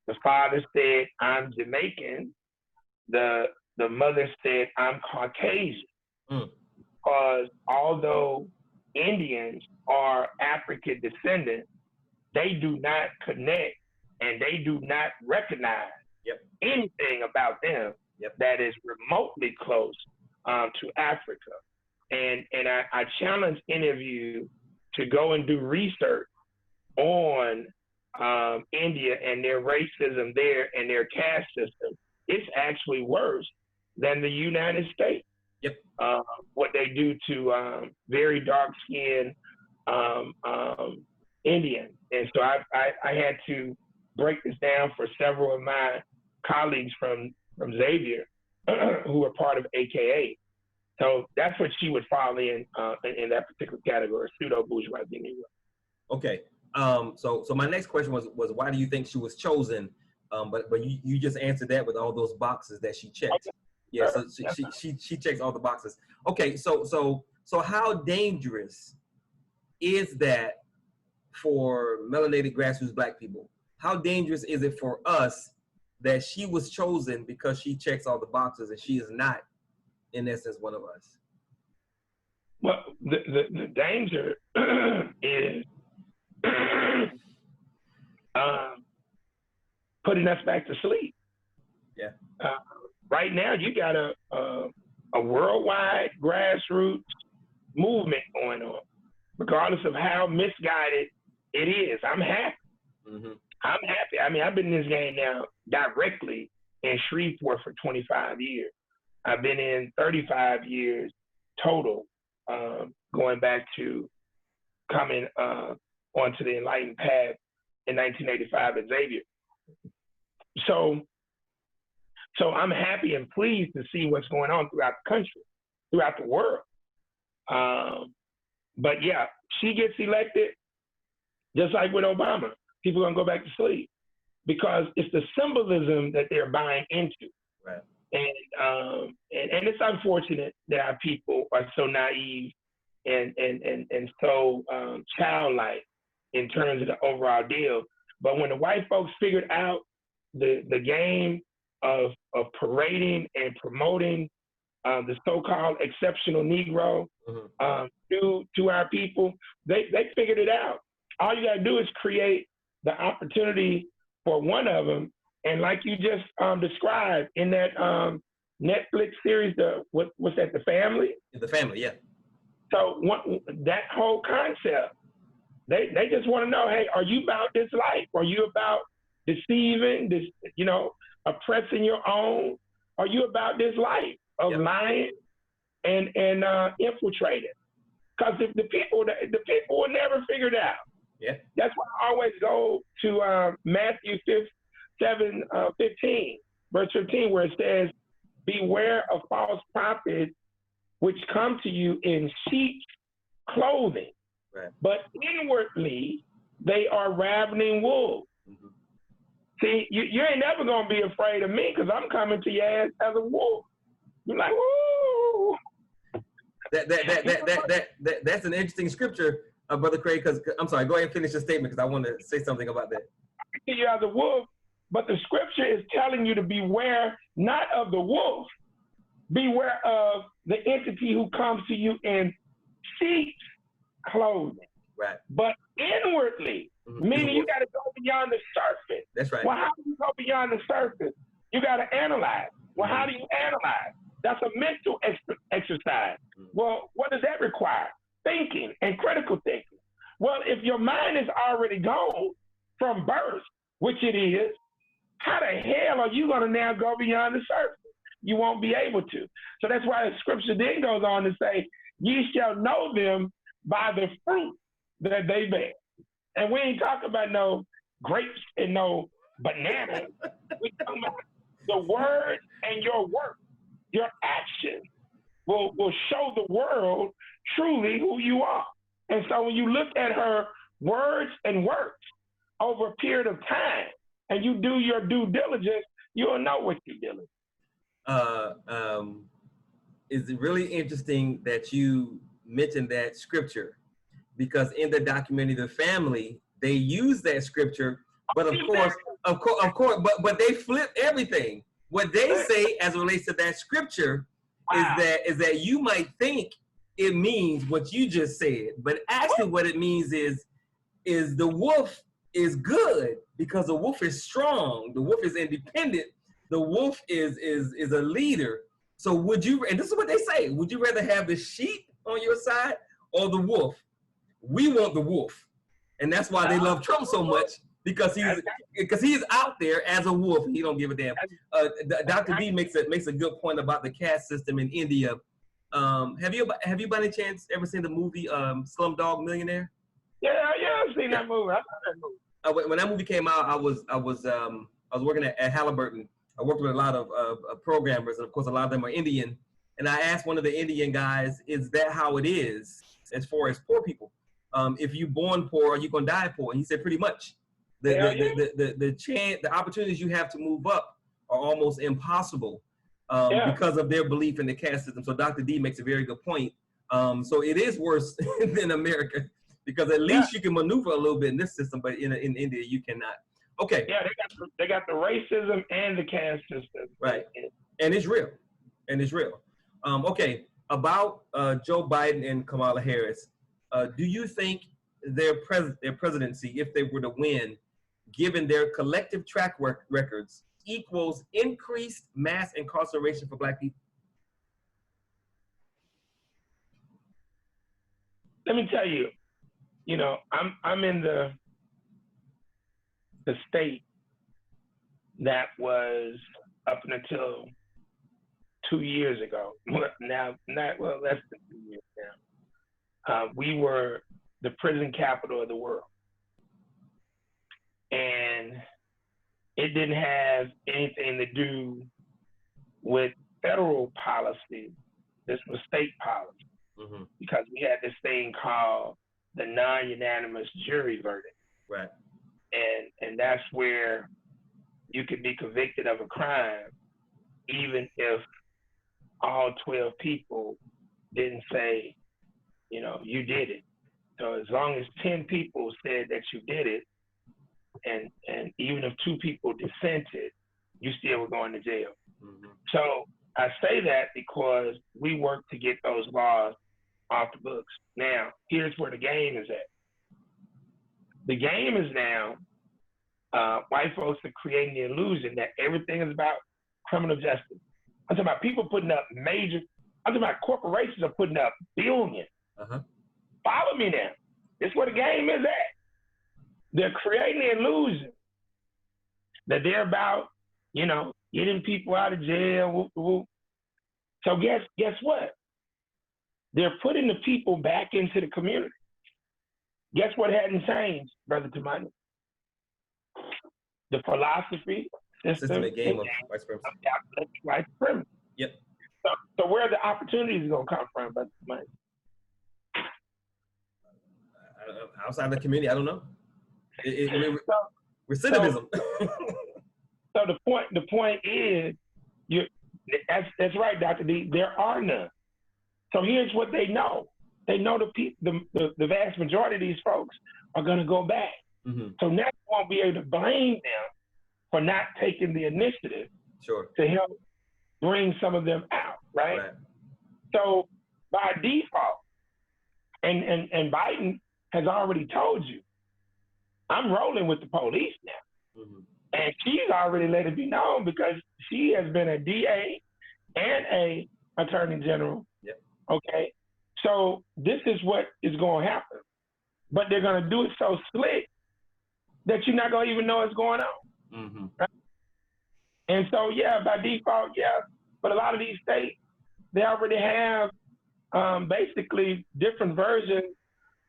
The father said, I'm Jamaican. The mother said, I'm Caucasian. Because although Indians are African descendants, they do not connect and they do not recognize anything about them that is remotely close to Africa. And I challenge any of you to go and do research on India and their racism there and their caste system. It's actually worse than the United States. What they do to very dark-skinned Indians. And so I had to break this down for several of my colleagues from Xavier who are part of AKA. So that's what she would fall in that particular category, pseudo bourgeoisie Negro. Okay. So my next question was why do you think she was chosen? But you just answered that with all those boxes that she checked. Okay. Yeah. So she checks all the boxes. Okay. So how dangerous is that for melanated grassroots Black people? How dangerous is it for us that she was chosen because she checks all the boxes and she is not, in essence, one of us? Well, the danger is putting us back to sleep. Yeah. Right now, you got a worldwide grassroots movement going on, regardless of how misguided it is. I'm happy. I'm happy. I mean, I've been in this game now directly in Shreveport for 25 years. I've been in 35 years total, going back to coming onto the enlightened path in 1985 at Xavier. So I'm happy and pleased to see what's going on throughout the country, throughout the world. But yeah, she gets elected, just like with Obama. People are gonna go back to sleep because it's the symbolism that they're buying into. Right. And it's unfortunate that our people are so naive and so childlike in terms of the overall deal. But when the white folks figured out the game of parading and promoting the so-called exceptional Negro to our people, they figured it out. All you gotta do is create the opportunity for one of them. And like you just described in that Netflix series, what's that, The Family? The Family, yeah. So that whole concept, they just want to know, hey, are you about this life? Are you about deceiving, oppressing your own? Are you about this life of lying and infiltrating? Because if the people will never figure it out. Yeah. That's why I always go to Matthew 7:15, verse 15, where it says, "Beware of false prophets, which come to you in sheep's clothing, right, but inwardly they are ravening wolves." Mm-hmm. See, you ain't never gonna be afraid of me because I'm coming to your ass as a wolf. You're like, woo. That's an interesting scripture, Brother Craig. Because I'm sorry, go ahead and finish your statement because I want to say something about that. To you as a wolf, but the scripture is telling you to beware not of the wolf, beware of the entity who comes to you in sheep's clothing. Right. But inwardly, meaning you got to go beyond the surface. That's right. Well, how do you go beyond the surface? You got to analyze. Well, how do you analyze? That's a mental exercise. Well, what does that require? Thinking and critical thinking. Well, if your mind is already gone from birth, which it is, how the hell are you going to now go beyond the surface? You won't be able to. So that's why the scripture then goes on to say, ye shall know them by the fruit that they bear. And we ain't talking about no grapes and no bananas. We talking about the word and your work. Your action will show the world truly who you are. And so when you look at her words and works over a period of time and you do your due diligence, you'll know what you're doing. It's really interesting that you mentioned that scripture because in the documentary The Family, they use that scripture, but of course, but they flip everything. What they say as it relates to that scripture is that you might think it means what you just said, but actually what it means is the wolf is good because the wolf is strong, the wolf is independent, the wolf is a leader. So would you, and this is what they say, would you rather have the sheep on your side or the wolf? We want the wolf. And that's why they love Trump so much, because he's out there as a wolf. He don't give a damn. Dr. D makes a good point about the caste system in India. Have you by any chance ever seen the movie Slumdog Millionaire? Yeah, I've seen that movie. I saw that movie. When that movie came out, I was working at Halliburton. I worked with a lot of programmers, and of course, a lot of them are Indian. And I asked one of the Indian guys, "Is that how it is as far as poor people? If you're born poor, are you gonna die poor?" And he said, "Pretty much. The opportunities you have to move up are almost impossible because of their belief in the caste system." So Dr. D makes a very good point. So it is worse than America because at least you can maneuver a little bit in this system, but in India you cannot. Okay. Yeah, they got the racism and the caste system. Right, and it's real, okay, about Joe Biden and Kamala Harris. Do you think their presidency, if they were to win, given their collective track records, equals increased mass incarceration for Black people? Let me tell you, I'm in the state that was up until 2 years ago. Now, less than 2 years now. We were the prison capital of the world. And it didn't have anything to do with federal policy. This was state policy, because we had this thing called the non-unanimous jury verdict. Right. And that's where you could be convicted of a crime even if all 12 people didn't say, you know, you did it. So as long as 10 people said that you did it, and even if 2 people dissented, you still were going to jail. Mm-hmm. So I say that because we work to get those laws off the books. Now, here's where the game is at. The game is now, white folks are creating the illusion that everything is about criminal justice. I'm talking about people putting up I'm talking about corporations are putting up billions. Uh-huh. Follow me now. This is where the game is at. They're creating the illusion that they're about, you know, getting people out of jail. Whoop, whoop. So guess what? They're putting the people back into the community. Guess what hadn't changed, Brother Tamani? The philosophy, system and game of white supremacy. Capitalistic white supremacy. Yep. So where are the opportunities going to come from, Brother Tamani? Outside the community, I don't know. Recidivism. So the point is, that's right, Dr. D. There are none. So here's what they know. They know the vast majority of these folks are going to go back. Mm-hmm. So now you won't be able to blame them for not taking the initiative to help bring some of them out, right? So by default, and Biden has already told you, I'm rolling with the police now. Mm-hmm. And she's already let it be known because she has been a DA and a attorney general. Yep. Okay. So this is what is going to happen. But they're going to do it so slick that you're not going to even know what's going on. Mm-hmm. Right? And so, yeah, by default, yeah. But a lot of these states, they already have basically different versions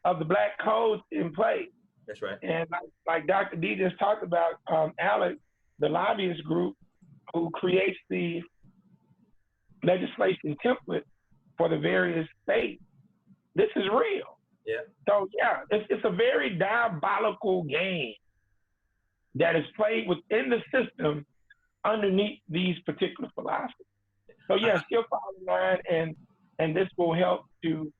of the black codes in place. That's right. And like Dr. D just talked about, ALEC, the lobbyist group who creates the legislation template for the various states, this is real. Yeah. So yeah, it's a very diabolical game that is played within the system underneath these particular philosophies. So yeah, still follow the line, and this will help to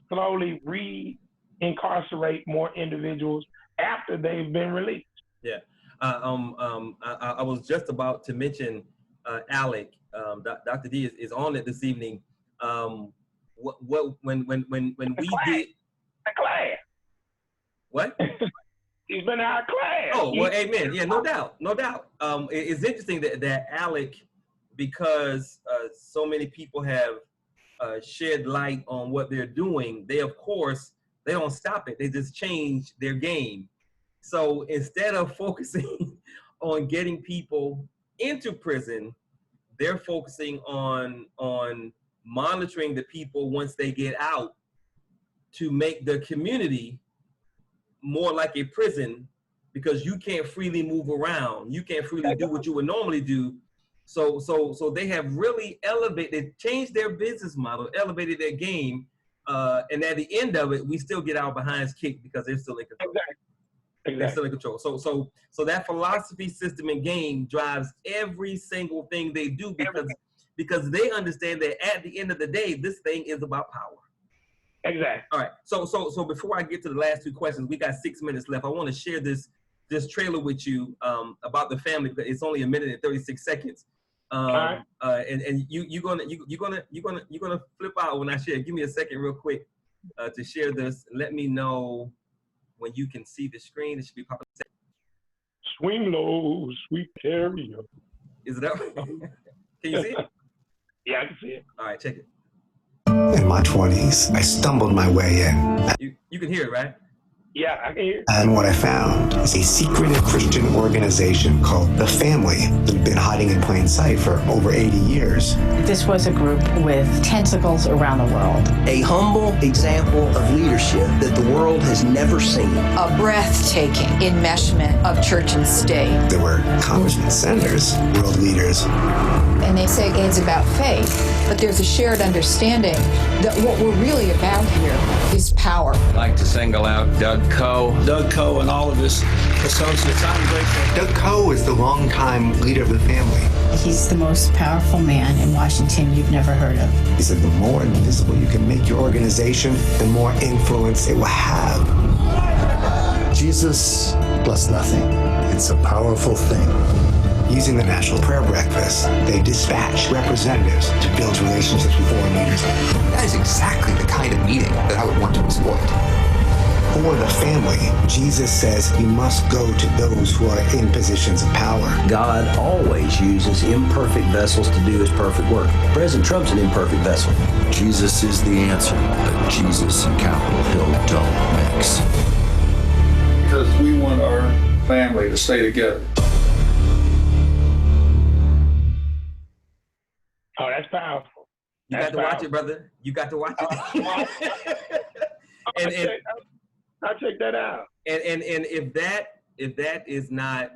slowly re-incarcerate more individuals after they've been released. Yeah. I was just about to mention ALEC. Dr. D is on it this evening. When we did the class. What? He's been in our class. Oh, well, amen. Yeah, no doubt. It's interesting that ALEC, because so many people have shed light on what they're doing, they don't stop it. They just change their game. So instead of focusing on getting people into prison, they're focusing on monitoring the people once they get out to make the community more like a prison, because you can't freely move around. You can't freely do what you would normally do. So they have really elevated, changed their business model, elevated their game. And at the end of it, we still get our behinds kicked because they're still in control. Exactly. They're still in control. So that philosophy, system, and game drives every single thing they do because they understand that at the end of the day, this thing is about power. Exactly. All right. So before I get to the last 2 questions, we got 6 minutes left. I want to share this trailer with you about the family, because it's only 1 minute and 36 seconds. And you're gonna flip out when I share. Give me a second, real quick, to share this. Let me know when you can see the screen. It should be popping. Swing low, sweet carrier. Is it up? Can you see it? Yeah, I can see it. All right, check it. In my 20s, I stumbled my way in. You can hear it, right? Yeah, I can hear it. And what I found is a secretive Christian organization called The Family that had been hiding in plain sight for over 80 years. This was a group with tentacles around the world. A humble example of leadership that the world has never seen. A breathtaking enmeshment of church and state. There were congressmen, senators, world leaders. And they say it's about faith, but there's a shared understanding that what we're really about here is power. like to single out Doug Coe. Doug Coe and all of his associates. I'm grateful. Doug Coe is the longtime leader of the family. He's the most powerful man in Washington you've never heard of. He said the more invisible you can make your organization, the more influence it will have. Jesus plus nothing. It's a powerful thing. Using the National Prayer Breakfast, they dispatch representatives to build relationships with foreign leaders. That is exactly the kind of meeting that I would want to exploit. For the family, Jesus says you must go to those who are in positions of power. God always uses imperfect vessels to do his perfect work. President Trump's an imperfect vessel. Jesus is the answer, but Jesus and Capitol Hill don't mix. Because we want our family to stay together. Oh, that's powerful. You got to watch it, brother. You got to watch it. I'll check that out. And if that is not,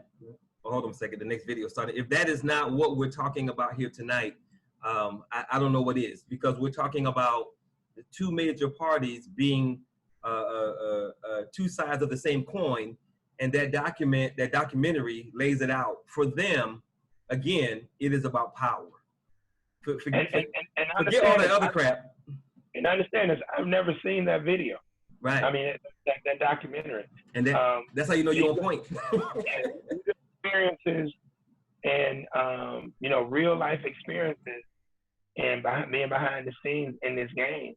hold on a second, the next video started. If that is not what we're talking about here tonight, I don't know what is, because we're talking about the two major parties being two sides of the same coin, and that documentary lays it out. For them, again, it is about power. Forget all that other crap. And understand this, I've never seen that video. Right. I mean, that documentary. And that's how you know you're on point. Experiences and, real life experiences and being behind the scenes in this game.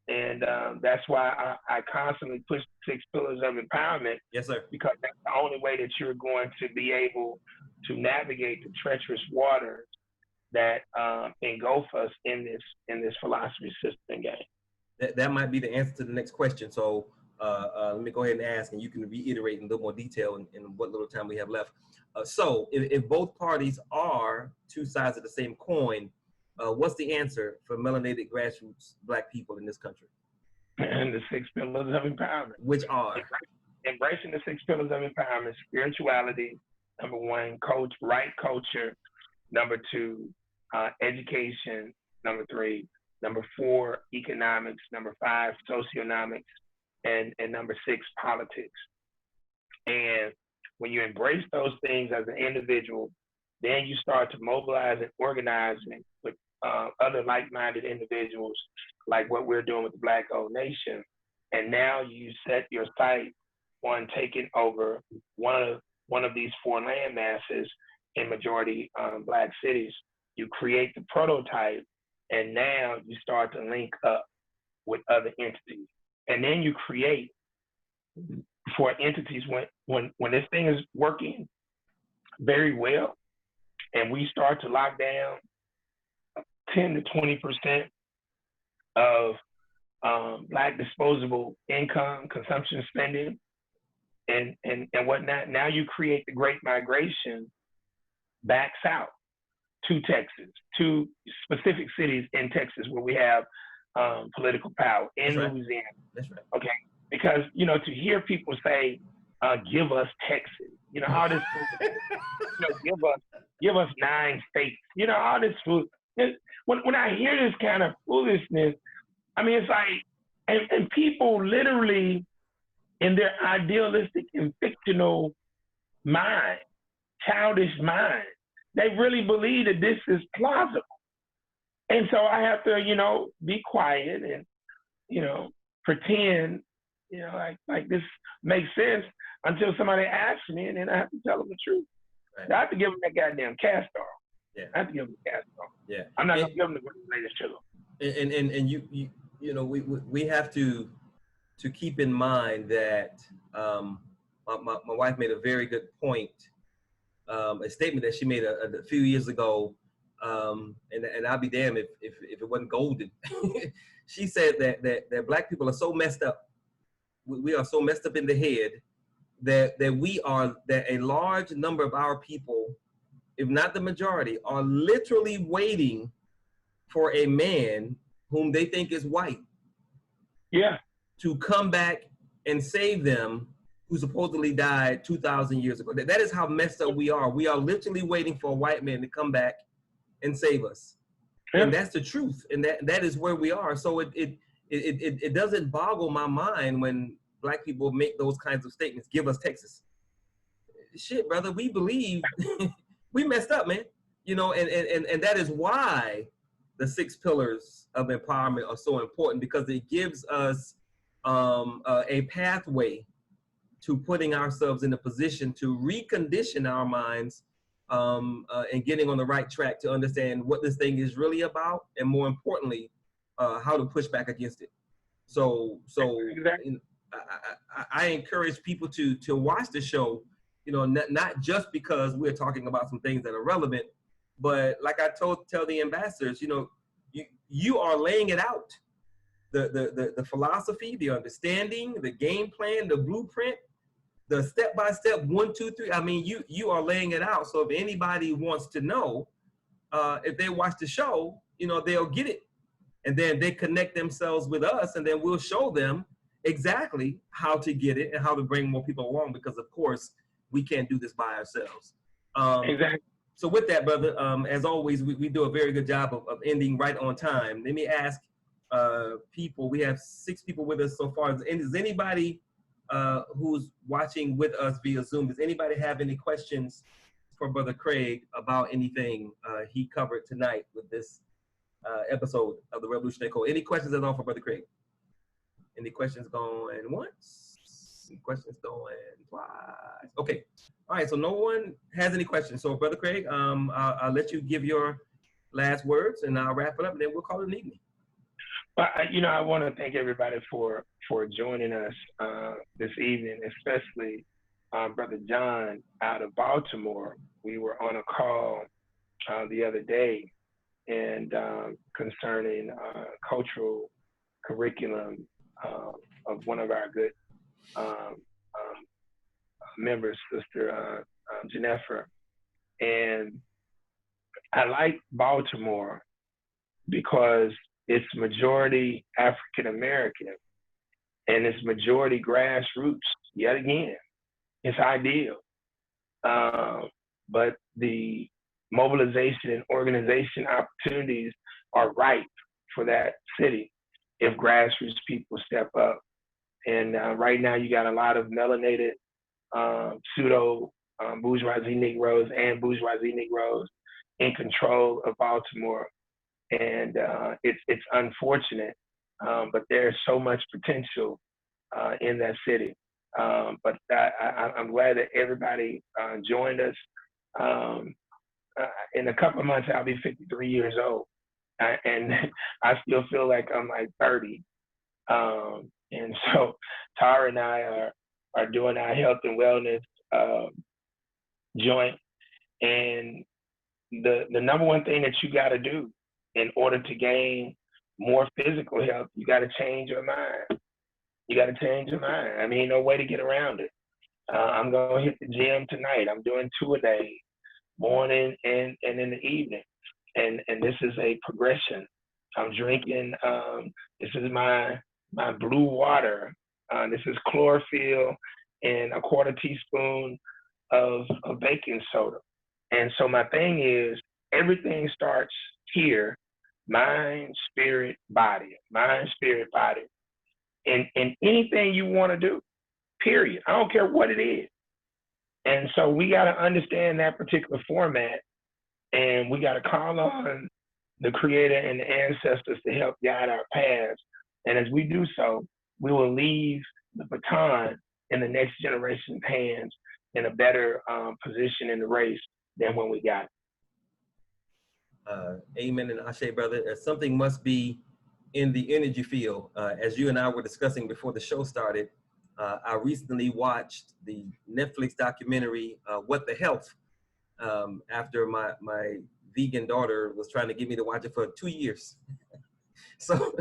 And that's why I constantly push 6 pillars of empowerment. Yes, sir. Because that's the only way that you're going to be able to navigate the treacherous waters that engulf us in this philosophy system game. That might be the answer to the next question. So let me go ahead and ask, and you can reiterate in a little more detail in what little time we have left. So if both parties are two sides of the same coin, what's the answer for melanated grassroots Black people in this country? And the 6 pillars of empowerment. Which are? Embracing the 6 pillars of empowerment: spirituality, number 1, right culture, number 2, education, number 3, number 4, economics, number 5, socioeconomics, and number 6, politics. And when you embrace those things as an individual, then you start to mobilize and organize with other like-minded individuals, like what we're doing with the Black Gold Nation. And now you set your sight on taking over one of these 4 land masses in majority Black cities. You create the prototype, and now you start to link up with other entities. And then you create for entities when this thing is working very well, and we start to lock down 10 to 20% of Black disposable income, consumption spending, and whatnot. Now you create the Great Migration back south to Texas, to specific cities in Texas where we have political power, in Louisiana. That's right. Okay, because to hear people say, "Give us Texas," all this food, give us 9 states, all this food. When I hear this kind of foolishness, I mean, it's like, and people literally, in their idealistic and fictional mind, childish mind, they really believe that this is plausible. And so I have to, be quiet and, pretend, like this makes sense until somebody asks me, and then I have to tell them the truth. Right. I have to give them that goddamn cast off. Yeah. I have to give them the cast off. Yeah. I'm not gonna give them the latest sugar. And we have to keep in mind that my wife made a very good point, a statement that she made a few years ago, and I'll be damned if it wasn't golden. She said that Black people are so messed up. We are so messed up in the head that a large number of our people, if not the majority, are literally waiting for a man whom they think is white. Yeah. To come back and save them, who supposedly died 2,000 years ago. That is how messed up we are. We are literally waiting for a white man to come back and save us. Yeah. And that's the truth. And that is where we are. So it doesn't boggle my mind when Black people make those kinds of statements. Give us Texas. Shit, brother, we believe we messed up, man. You know, and that is why the 6 pillars of empowerment are so important, because it gives us a pathway to putting ourselves in a position to recondition our minds and getting on the right track to understand what this thing is really about, and more importantly, how to push back against it. So I encourage people to watch the show, you know, not just because we're talking about some things that are relevant, but like I tell the ambassadors, you know, you are laying it out, the philosophy, the understanding, the game plan, the blueprint, the step-by-step 1, 2, 3. I mean, you are laying it out. So if anybody wants to know, if they watch the show, you know, they'll get it. And then they connect themselves with us, and then we'll show them exactly how to get it and how to bring more people along, because of course we can't do this by ourselves. Exactly. So with that, brother, as always, we do a very good job of ending right on time. Let me ask people, we have 6 people with us so far. Is anybody who's watching with us via Zoom, does anybody have any questions for Brother Craig about anything he covered tonight with this episode of the Revolutionary Code? Any questions at all for Brother Craig? Any questions going once? Any questions going twice? Okay. All right. So no one has any questions. So Brother Craig, I'll let you give your last words, and I'll wrap it up, and then we'll call it an evening. Well, you know, I want to thank everybody for joining us this evening, especially Brother John out of Baltimore. We were on a call the other day, and concerning cultural curriculum of one of our good members, Sister Jennifer. And I like Baltimore because it's majority African American and it's majority grassroots. Yet again, it's ideal. But the mobilization and organization opportunities are ripe for that city if grassroots people step up. And right now you got a lot of melanated pseudo bourgeoisie Negroes and bourgeoisie Negroes in control of Baltimore. And it's unfortunate, but there's so much potential in that city. But I'm glad that everybody joined us. In a couple of months, I'll be 53 years old. And I still feel like I'm like 30. And so Tara and I are doing our health and wellness joint. And the number one thing that you got to do in order to gain more physical health, you got to change your mind. You got to change your mind. I mean, no way to get around it. I'm going to hit the gym tonight. I'm doing 2 a day, morning and in the evening. And this is a progression. I'm drinking, this is my blue water. This is chlorophyll and a 1/4 teaspoon of baking soda. And so my thing is, everything starts here, mind, spirit, body, mind, spirit, body. And anything you want to do, period. I don't care what it is. And so we got to understand that particular format, and we got to call on the Creator and the ancestors to help guide our paths. And as we do so, we will leave the baton in the next generation's hands in a better position in the race than when we got it. Amen and Ashe, brother. Something must be in the energy field. As you and I were discussing before the show started, I recently watched the Netflix documentary, What the Health, after my vegan daughter was trying to get me to watch it for 2 years. So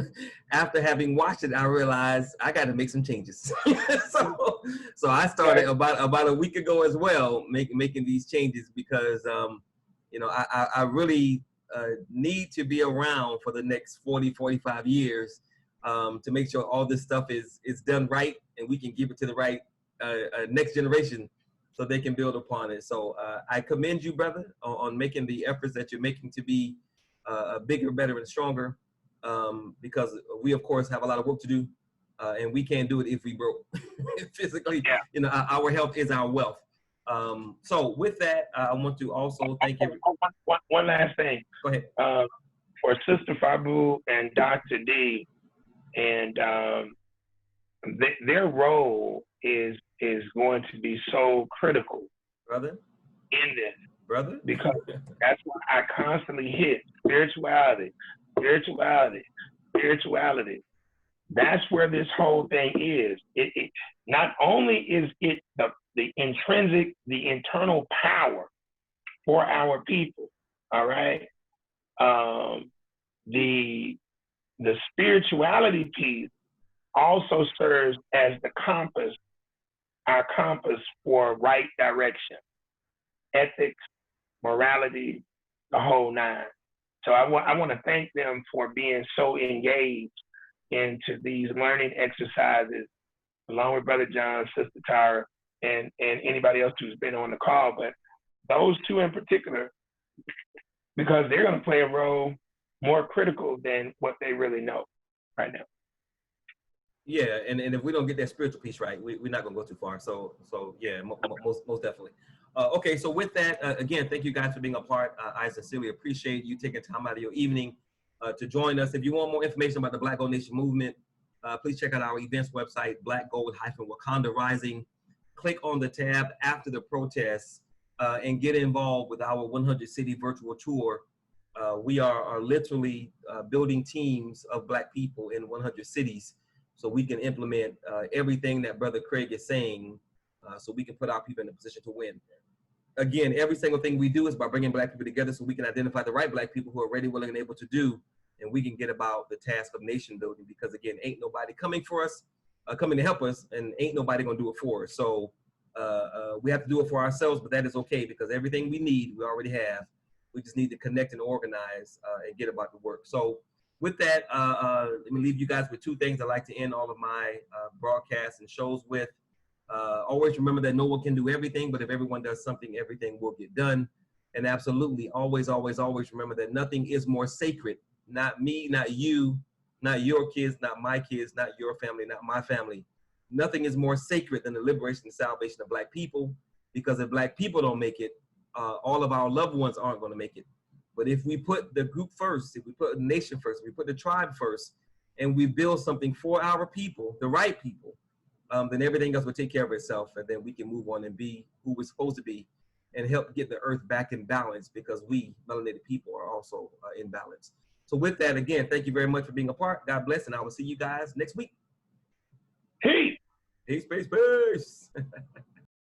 after having watched it, I realized I got to make some changes. so I started about a week ago as well, making these changes because, you know, I really need to be around for the next 40, 45 years to make sure all this stuff is done right and we can give it to the right next generation so they can build upon it. So I commend you, brother, on making the efforts that you're making to be bigger, better, and stronger. because we, of course, have a lot of work to do, and we can't do it if we broke physically. Yeah. You know, our health is our wealth. So with that, I want to also thank you. One last thing. Go ahead. For Sister Fabu and Dr. D, and their role is going to be so critical, brother, in this, brother, because that's why I constantly hit spirituality. That's where this whole thing is. It not only is it the intrinsic, the internal power for our people, all right. The spirituality piece also serves as the compass, our compass for right direction, ethics, morality, the whole nine. So I want to thank them for being so engaged into these learning exercises, along with Brother John, Sister Tara, and anybody else who's been on the call. But those two in particular, because they're going to play a role more critical than what they really know right now. Yeah, and if we don't get that spiritual piece right, we're not going to go too far. So yeah, most definitely. Okay, so with that, again, thank you guys for being a part. I sincerely appreciate you taking time out of your evening to join us. If you want more information about the Black Gold Nation movement, please check out our events website, blackgold-wakanda rising. Click on the tab after the protests and get involved with our 100 city virtual tour. We are literally building teams of Black people in 100 cities so we can implement everything that Brother Craig is saying so we can put our people in a position to win. Again, every single thing we do is by bringing Black people together so we can identify the right Black people who are ready, willing, and able to do, and we can get about the task of nation building, because again, ain't nobody coming for us, coming to help us, and ain't nobody gonna do it for us. So we have to do it for ourselves, but that is okay, because everything we need, we already have. We just need to connect and organize and get about the work. So with that, let me leave you guys with two things I like to end all of my broadcasts and shows with. Always remember that no one can do everything, but if everyone does something, everything will get done. And absolutely, always, always, always remember that nothing is more sacred. Not me, not you, not your kids, not my kids, not your family, not my family. Nothing is more sacred than the liberation and salvation of Black people, because if Black people don't make it, all of our loved ones aren't going to make it. But if we put the group first, if we put the nation first, if we put the tribe first, and we build something for our people, the right people, then everything else will take care of itself, and then we can move on and be who we're supposed to be and help get the earth back in balance, because we, melanated people, are also in balance. So with that, again, thank you very much for being a part. God bless, and I will see you guys next week. Peace. Peace, peace, peace.